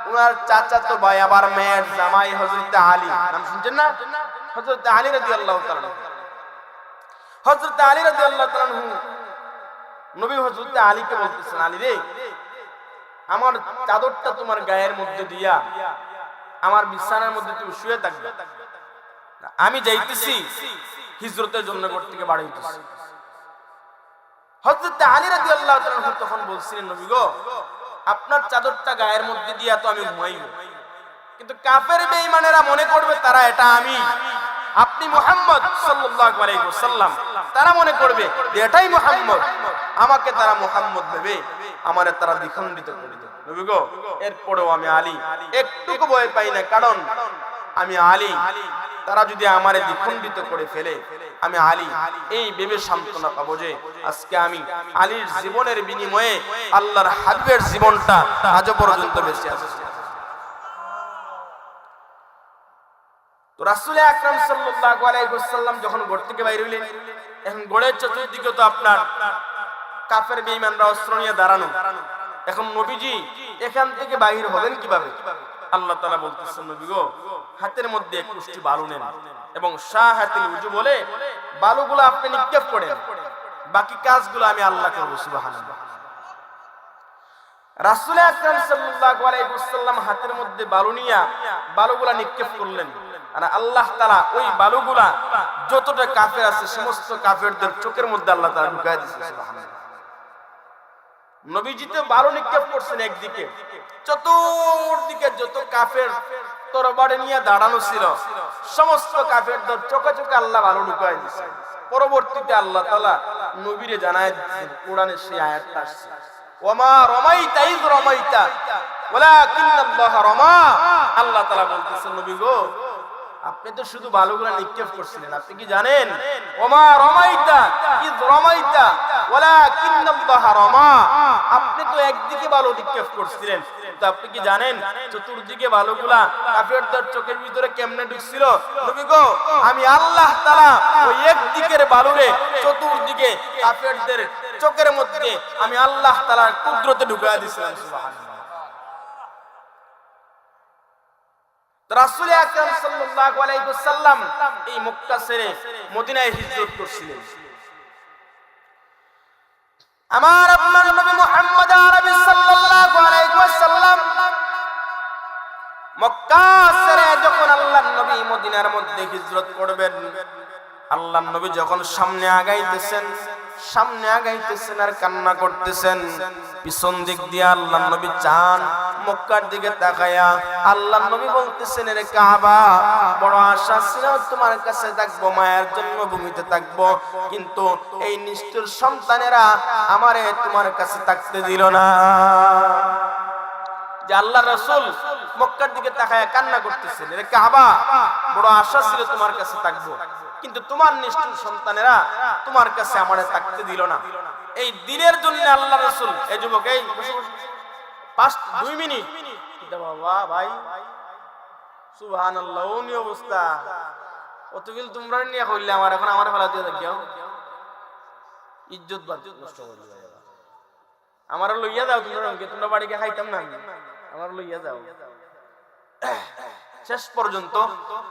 ওনার চাচাতো ভাই আবার মেয়ের জামাই হযরত আলী, নাম শুনছেন না? হযরত আলী রাদিয়াল্লাহু তাআলা, হযরত আলী রাদিয়াল্লাহু তাআলা নবী হযরত আলীকে বলতেছেন, আলী রে, আমার চাদরটা তোমার গায়ের মধ্যে দিয়া আমার বিছানার মধ্যে তুমি শুয়ে থাকবে, আমি যাইতেছি হিজরতের জন্য ঘর থেকে বাড়ি হইতেছি। হযরত আলী রাদিয়াল্লাহু তাআলা তখন বলছিলেন, নবী গো, আপনার চাদরটা গায়ের মধ্যে দিয়া তো আমি ঘুমাইব, কিন্তু কাফের বেঈমানেরা মনে করবে তারা এটা আমি, আপনি মুহাম্মদ সাল্লাল্লাহু আলাইহি ওয়াসাল্লাম, তারা মনে করবে যে এটাই মুহাম্মদ, আমাকে তারা মুহাম্মদ ভেবে আমারে তারা দ্বিখণ্ডিত করবে। নবী গো, এরপরেও আমি আলী একটুকু ভয় পাই না, কারণ আমি আলী, তারা যদি আমারে দ্বিখণ্ডিত করে ফেলে আমি আলী এই ভেবে সান্ত্বনা পাবো যে আজকে আমি আলীর জীবনের বিনিময়ে আল্লাহর হাবিবের জীবনটা আজও পর্যন্ত বেঁচে আছে। তো রাসূল আকরাম সাল্লাল্লাহু আলাইহি ওয়াসাল্লাম যখন ঘর থেকে বাইরে হইলেন, এখন ঘরের চতুর্দিকে তো আপনার কাফের বেঈমানরা অস্ত্র নিয়ে দাঁড়ানো। এখন নবীজি এখান থেকে বাইরে হবেন কিভাবে? আল্লাহ তাআলা বলতেছেন, নবী গো, হাতের মধ্যে এক মুষ্টি বালু নেন এবং শাহাতিল উজু বলে বালুগুলো আপনি নিক্ষেপ করেন, বাকি কাজগুলো আমি আল্লাহ করব। সুবহানাল্লাহ। রাসূল আকরাম সাল্লাল্লাহু আলাইহি ওয়াসাল্লাম হাতের মধ্যে বালু নিয়া বালুগুলা নিক্ষেপ করলেন। আর আল্লাহ তাআলা ওই বালুগুলা যতটা কাফের আছে সমস্ত কাফেরদের চোখের মধ্যে আল্লাহ তাআলা ঢুকায় দিয়েছে সুবহানাল্লাহ। নবীজি তো বালু নিক্ষেপ করছেন একদিকে, চতুর্দিকে যত কাফের তরবারি নিয়ে দাঁড়ানো ছিল সমস্ত কাফেরদের চোখে চোখে আল্লাহ বালু ঢুকায় দিয়েছে। পরবর্তীতে আল্লাহ তাআলা নবীরে জানায় দিয়েছেন, কোরআনে সেই আয়াতটা আসছে, ওমা রমাইতা ইয রমাইতা ওয়ালাকিন্নাল্লাহ রামা। আল্লাহ তাআলা বলতেছেন, নবী গো আপনি তো শুধু বালুগুলা নিক্ষেপ করছিলেন, আপনি কি জানেন ওমা রমাইতা ইয রমাইতা ওয়ালাকিন্নাল্লাহ রামা, আপনি তো একদিকে বালু নিক্ষেপ করছিলেন, কিন্তু আপনি কি জানেন চতুর্দিকে বালুগুলা কাফেরদের চোখের ভিতরে কেমনে ঢুকছিল? নবী গো আমি আল্লাহ তাআলা ওই একদিকের বালুরে চতুর্দিকে কাফেরদের চোখের মধ্যে আমি আল্লাহ তাআলার কুদরতে ঢুকায়া দিয়েছিলাম সুবহানাল্লাহ। রাসূল আকরাম সাল্লাল্লাহু আলাইহি ওয়াসাল্লাম এই মক্কা ছেড়ে মদিনায় হিজরত করছিলেন। আমার আপনার নবী মুহাম্মদ আরবি সাল্লাল্লাহু আলাইহি ওয়াসাল্লাম মক্কা ছেড়ে যখন আল্লাহর নবী মদিনার মধ্যে হিজরত করবেন, আল্লাহর নবী যখন সামনে আগাইতেছেন আর কান্না করতেছেন, পিছন দিক দিয়ে আল্লাহর নবী চান মক্কার দিকে তাকায়া আল্লাহর নবী বলতেছেন, রে কাবা বড় আশা ছিল তোমার কাছে থাকবো, মায়ের জন্মভূমিতে থাকবো, কিন্তু এই নিষ্ঠুর সন্তানেরা আমারে তোমার কাছে থাকতে দিল না। যে আল্লাহ রাসূল মক্কার দিকে তাকায়া কান্না করতেছেন, রে কাবা বড় আশা ছিল তোমার কাছে থাকবো, কিন্তু তোমার নিষ্ঠুর সন্তানেরা তোমার কাছে আমারে থাকতে দিল না। এই দিনের জন্য আল্লাহ রাসূল, এই যুবক এই 2 মিনিট বাবা ভাই সুবহানাল্লাহ, ওনি অবস্থা অতবিল তোমরা নিয়ে কইলে আমার এখন আমার ফেলা দিয়ে যাও ইজ্জত বাদ নষ্ট করে দিবা, আমার লইয়া যাও তোমরা বাড়িকে খাইতাম না, আমার লইয়া যাও শেষ পর্যন্ত।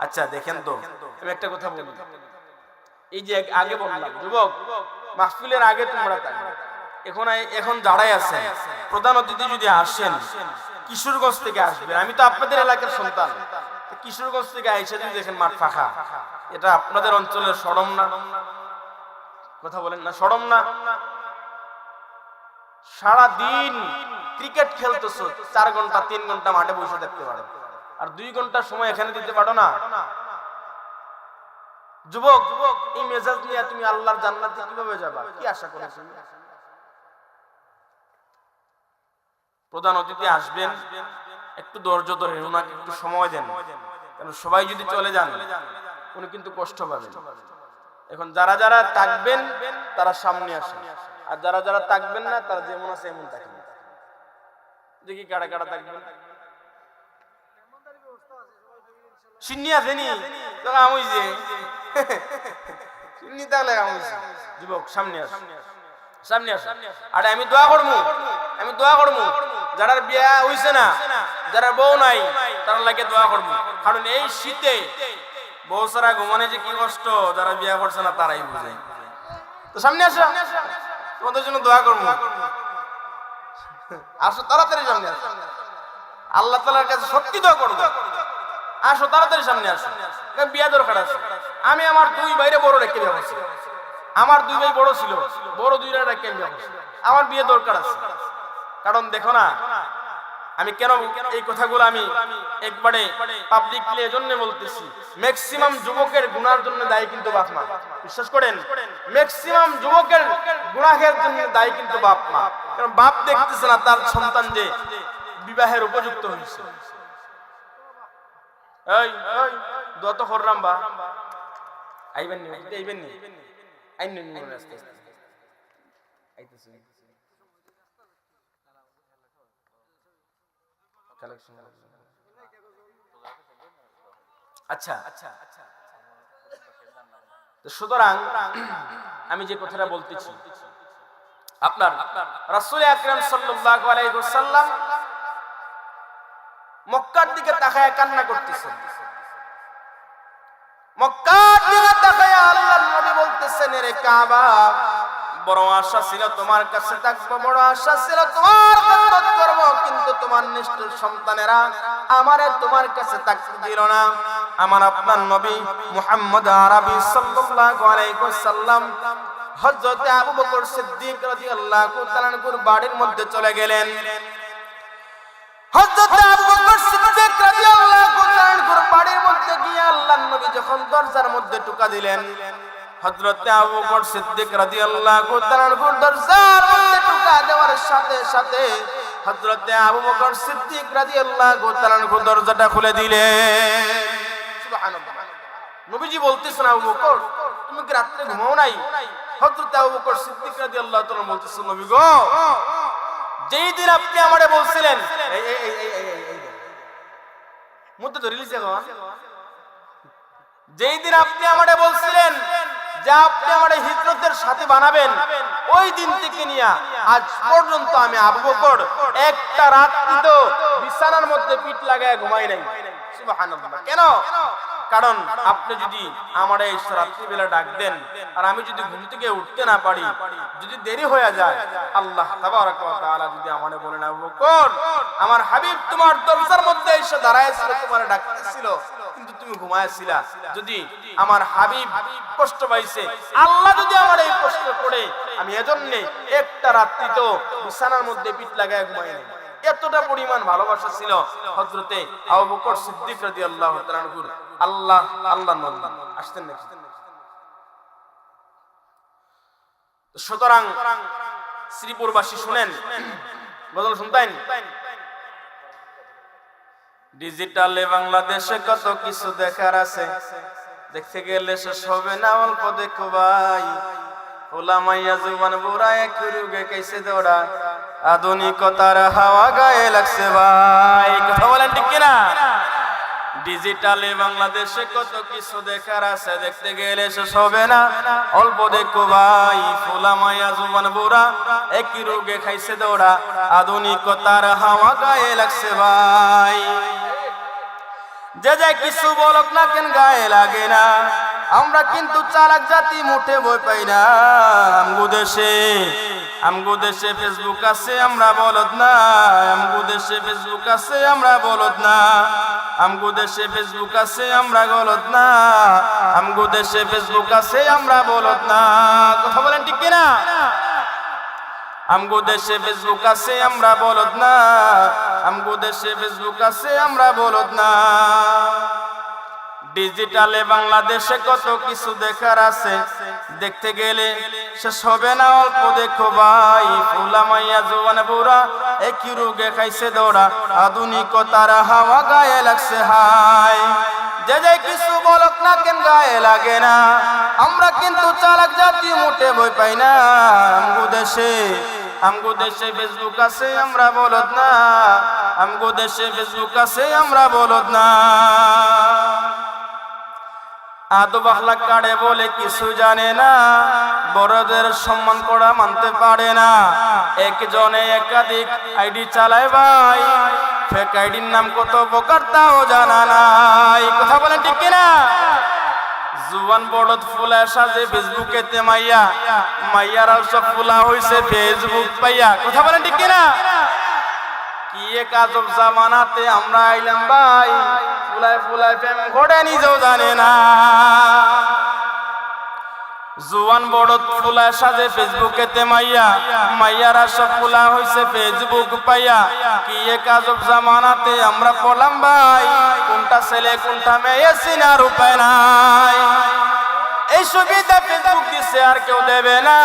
আচ্ছা দেখেন তো আমি একটা কথা বলি, এই যে আগে বললাম যুবক মাহফিলের আগে তোমরা থাকবে, এখন যারাই আছেন প্রধান অতিথি যদি আসেন কিশোরগঞ্জ থেকে আসবেন, আমি তো আপনাদের এলাকার সন্তান, কিশোরগঞ্জ থেকে আইসা যদি দেখেন মাঠ ফাঁকা, এটা আপনাদের অঞ্চলের শরম না? কথা বলেন না, শরম না? সারা দিন ক্রিকেট খেলতেছো, 4 ঘন্টা 3 ঘন্টা মাঠে বসে দেখতে পারো, আর 2 ঘন্টা সময় এখানে দিতে পারো না? যুবক এই মেজাজ নিয়ে তুমি আল্লাহর জান্নাতে কিভাবে যাবা? কি আশা করেছো? প্রধান অতিথি আসবেন, একটু ধৈর্য ধরে ওনাকে একটু সময় দেন, কারণ সবাই যদি চলে যান উনি কিন্তু কষ্ট পাবেন। এখন যারা যারা থাকবেন তারা সামনে আসেন, আর যারা যারা থাকবেন না তারা যেমন আছে এমন থাকবেন। দেখি কারা কারা থাকবেন। সিন্নি আসেনি তো আমি যে সিন্নি তাহলে আমি যুবক সামনে আস, সামনে আস। আরে আমি দোয়া করবো যারা বিয়া হইছে না, যারা বউ নাই তারা লাগে দোয়া করবো, কারণ এই শীতে বউ সারা ঘুমানে যে কি কষ্ট, যারা বিয়া করছে না তারাই বুঝে। তো সামনে আসো, তোমাদের জন্য দোয়া করবো, আসো তাড়াতাড়ি সামনে আসো, আল্লাহ তাআলার কাছে সত্যি দোয়া করবো, আসো তাড়াতাড়ি সামনে আসো, বিয়া দরকার আছে। আমি আমার 2 ভাইরে বড় রেখে বিয়া করছি, আমার 2 ভাই বড় ছিল, বড় 2টা রেখে বিয়া করছি, আমার বিয়ে দরকার আছে। কারণ দেখো না আমি কেন এই কথাগুলো আমি একবারে পাবলিকলি এজন্য বলতেছি, ম্যাক্সিমাম যুবকের গুনার জন্য দায়ী কিন্তু বাপ মা। বিশ্বাস করেন, ম্যাক্সিমাম যুবকের গুনাহের জন্য দায়ী কিন্তু বাপ মা, কারণ বাপ দেখতেছে না তার সন্তান যে বিবাহের উপযুক্ত হয়েছে। এই দোয়া তো করলাম বা আইবেন নি আইন নি আস্তে আস্তে আইতেছে কালেকশন। আচ্ছা তো সুতরাং আমি যে কথাটা বলতেছি, আপনার রাসূল আকরাম সাল্লাল্লাহু আলাইহি ওয়াসাল্লাম মক্কার দিকে তাকায় কান্না করতেছেন। মক্কার দিকে তাকায় আল্লাহর নবী বলতেছেন, রে কাবা বড় আশা ছিল তোমার কাছে থাকবো, বড় আশা ছিল তোমার খেদমত করব, কিন্তু তোমার নিষ্ঠুর সন্তানেরা আমারে তোমার কাছে থাকতে দিল না। আমার আপনার নবী মুহাম্মদ আরবি সাল্লাল্লাহু আলাইহি ওয়াসাল্লাম হযরত আবু বকর সিদ্দিক রাদিয়াল্লাহু তাআলা আনহুর বাড়ির মধ্যে চলে গেলেন। হযরত আবু বকর সিদ্দিক রাদিয়াল্লাহু তাআলা আনহুর বাড়ির মধ্যে গিয়ে আল্লাহর নবী যখন দরজার মধ্যে টোকা দিলেন, হযরত আবু বকর সিদ্দিক রাদিয়াল্লাহু তাআলা আনহুর দরজার মধ্যে টোকা দেওয়ার সাথে সাথে হযরত আবু বকর সিদ্দিক রাদিয়াল্লাহু তাআলা আনহু দরজাটা খুলে দিলেন। সুবহানাল্লাহ। নবীজি বলতেছেন, আবু বকর তুমি কি রাতে ঘুমাও নাই? হযরত আবু বকর সিদ্দিক রাদিয়াল্লাহু তাআলা বলতেছেন, নবী গো, যেই দিন আপনি আমারে বলছিলেন মুদ্দা ধরে লিছে গো, যেই দিন আপনি আমারে বলছিলেন যে আপনি আমারে হিজরতের সাথী বানাবেন, ওই দিন থেকে নিয়ে আজ পর্যন্ত আমি আবু বকর একটা রাত্রি তো বিছানার মধ্যে পিঠ লাগায় ঘুমাই নাই। সুবহানাল্লাহ। কেন? কারণ আপনি যদি আমারে এই রাত্রিবেলা ডাক দেন আর আমি যদি ঘুম থেকে উঠতে না পারি, যদি দেরি হয়ে যায়, আল্লাহ তাবারক ওয়া তাআলা যদি আমারে বলেন, আবু বকর আমার হাবিব তোমার দরজার মধ্যে এসে দাঁড়ায়ছিল, তোমারে ডাকতেছিল, কিন্তু তুমি ঘুমায়ছিলা। যদি আমার হাবিব কষ্ট পাইছে, আল্লাহ যদি আমার এই কষ্ট করে, আমি এজন্য একটা রাত্রি তো বিছানার মধ্যে পিঠ লাগায় ঘুমাই নাই। এতটা পরিমাণ ভালোবাসা ছিল হযরতে আবু বকর সিদ্দিক রাদিয়াল্লাহু তাআলা আনহুর। আল্লাহ নবী আসতেন না। সুতরাং শ্রীপুরবাসী শুনেন, গজল শুনতেন, ডিজিটালে বাংলাদেশে কত কিছু দেখার আছে, দেখতে গেলে শেষ হবে না, অল্প দেখো ভাই। ওলামাইয়া জুবান বুড়া এক রুগে কেসে দৌড়া, আধুনিকতার হাওয়া গায়ে লাগছে ভাই। কথা বলেন ঠিক কিনা? ডিজিটালে বাংলাদেশে কত কিছু দেখার আছে, দেখতে গেলে শেষ হবে না, অল্প দেখো ভাই। ফুলামাইয়া জুবান বুড়া একই রোগে খাইছে দৌড়া, আধুনিকতার হাওয়া গায়ে লাগছে ভাই। যে যে কিছু বলক না কেন গায়ে লাগে না, আমরা কিন্তু চালাক জাতি, মুঠে বই পাই না। আমগো দেশে ফেসবুক আছে, আমরা বলদ না। আমগো দেশে ফেসবুক আছে, আমরা বলদ না। আমগো দেশে ফেসবুক আছে, আমরা গলদ না। আমগো দেশে ফেসবুক আছে, আমরা বলদ না। কথা বলেন ঠিক কিনা? আমগো দেশে ফেসবুক আছে, আমরা বলদ না। আমগো দেশে ফেসবুক আছে, আমরা বলদ না। ডিজিটালে বাংলাদেশে কত কিছু দেখার আছে, দেখতে গেলে শেষ হবে না, অল্প দেখো ভাই। ফুলামাইয়া জওয়ান বুড়া একই রোগে খাইছে দৌড়া, আধুনিকতার হাওয়া গায়ে লাগছে হাই। যে যে কিছু বলক না কেন গায়ে লাগে না, আমরা কিন্তু চালাক জাতি, মুঠে বই পাই না। আমগো দেশে ফেসবুক আছে, আমরা বলদ না। আমগো দেশে ফেসবুক আছে, আমরা বলদ না। আদব আখলাক কাড়ে বলে কিছু জানে না, বড়দের সম্মান করা মানতে পারে না। একজনে একাধিক আইডি চালায় ভাই, ফেক আইডির নাম কত প্রকার তাও জানা নাই। কথা বলেন ঠিক কিনা? জুয়ান বড়দ ফুলা সাজে ফেসবুকেতে মাইয়া, মাইয়ারা সব ফুলা হইছে ফেসবুক পাইয়া। কথা বলেন ঠিক কিনা? কি এক আজব জামানাতে আমরা আইলাম ভাই, ফুলায় ফুলায় প্রেম ঘটে নিজেও জানে না। জুয়ান বড়দ ফুলায় সাজে ফেসবুকেতে মাইয়া, মাইয়ারা সব ফুলা হইছে ফেসবুক পাইয়া। কি এক আজব জামানাতে আমরা পড়লাম ভাই, কোনটা ছেলে কোনটা মেয়ে চিনার উপায় নাই। এই সুবিধা ফেসবুক দিছে আর কেউ দেবে না।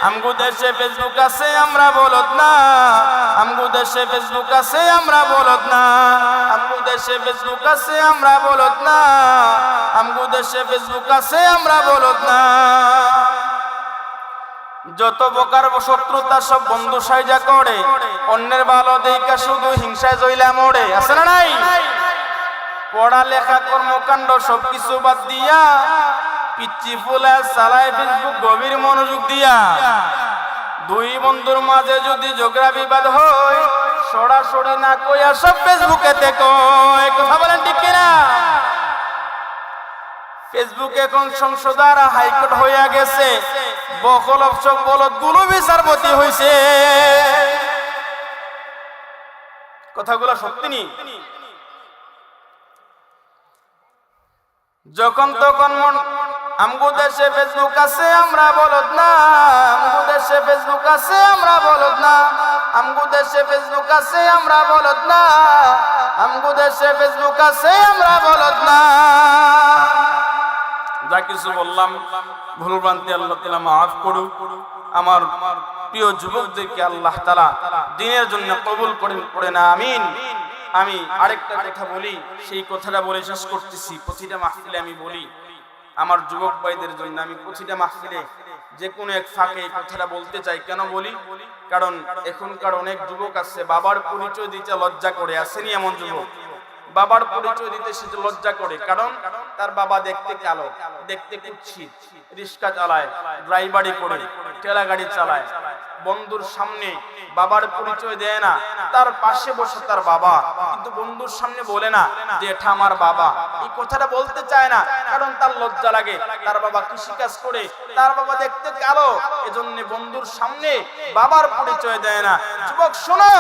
আমগো দেশে ফেসবুক আছে, আমরা বলদ না। আমগো দেশে ফেসবুক আছে, আমরা বলদ না। আমগো দেশে ফেসবুক আছে, আমরা বলদ না। আমগো দেশে ফেসবুক আছে, আমরা বলদ না। যত প্রকার শত্রুতা সব বন্ধু সাইজা করে, অন্যের ভালো দেখা শুধু হিংসায় জইলা মরে। আছে না নাই? পড়ালেখা কর্মকাণ্ড সবকিছু বাদ দিয়া পিচ্ছি ফুলে চালায় ফেসবুক গভীর মনোযোগ দিয়া। দুই বন্ধুর মাঝে যদি ঝগড়া বিবাদ হয়, সরাসরি না কইয়া সব ফেসবুকেতে কয়। কথা বলেন ঠিক কিনা? ফেসবুক এখন সংসদ আর হাইকোর্ট হইয়া গেছে, বকল সব বলদ গুলো বিচারপতি হইছে। কথাগুলো সত্যি নি? যখন তখন মন আমগো দেশে ফেসবুক আছে আমরা বলদ না, আমগো দেশে ফেসবুক আছে আমরা বলদ না, আমগো দেশে ফেসবুক আছে আমরা বলদ না, আমগো দেশে ফেসবুক আছে আমরা বলদ না। যা কিছু বললাম ভুল ভ্রান্তি আল্লাহ তাআলা মাফ করুক। আমার প্রিয় যুবকদেরকে আল্লাহ তাআলা দ্বীনের জন্য কবুল করেন, আমিন। আমি আরেকটা কথা বলি, সেই কথাটা বলে শেষ করতেছি। প্রতিটা মাহফিলে আমি বলি আমার যুবক ভাইদের জন্য, আমি প্রতিটা মাহফিলে যে কোনো এক ফাঁকে এই কথাটা বলতে চাই। কেন বলি? কারণ এখনকার অনেক যুবক আছে বাবার পরিচয় দিতে লজ্জা করে। আসেনি এমন যুবক? বাবার পরিচয় দিতে সে লজ্জা করে, কারণ তার বাবা দেখতে কালো, দেখতে কুৎসিত, রিক্সা চালায়, ড্রাইভারি করে, ঠেলা গাড়ি চালায়, বন্ধুর সামনে বাবার পরিচয় দেয় না। তার পাশে বসে তার বাবা, কিন্তু বন্ধুর সামনে বলে না যে এটা আমার বাবা। এই কথাটা বলতে চায় না, কারণ তার লজ্জা লাগে। তার বাবা কৃষিকাজ করে, তার বাবা দেখতে কালো, এজন্য বন্ধুর সামনে বাবার পরিচয় দেয় না। যুবক শোনো,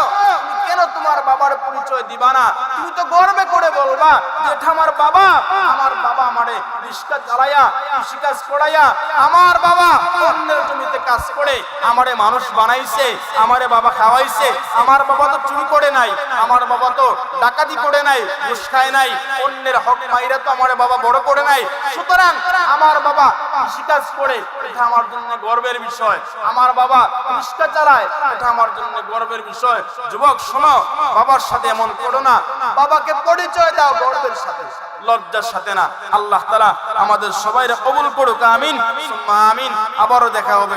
তুমি কেন তোমার বাবার পরিচয় দিবা না? তুমি তো গর্বে করে বলবা যে এটা আমার বাবা, আমার বাবা আমারে রিক্সা চালাইয়া, কৃষিকাজ করাইয়া, আমার বাবা অন্যের জমিতে কাজ করে আমারে মানুষ বানাইছে, আমারে বাবা খাওয়াইছে। আমার বাবা তো চুরি করে নাই, আমার বাবা তো ডাকাতি করে নাই, ঘুষ খায় নাই, অন্যের হক মাইরা তো আমার বাবা বড় করে নাই। সুতরাং আমার বাবা কৃষিকাজ করে, এটা আমার জন্য গর্বের বিষয়। আমার বাবা রিক্সা চালায়, এটা আমার জন্য গর্বের বিষয়। যুবক শোনো, বাবার সাথে এমন করো না। বাবাকে পরিচয় দাও গর্বের সাথে, লজ্জার সাথে না। আল্লাহ তাআলা আমাদের সবাইকে কবুল করুক, আমিন সুম্মা আমিন। আবারও দেখা হবে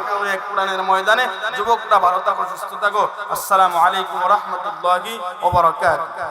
কোরআনের ময়দানে। যুবকরা ভালো থাকো, সুস্থ থাকো। আসসালামু আলাইকুম ওয়া রাহমাতুল্লাহি ওয়া বারাকাতুহু।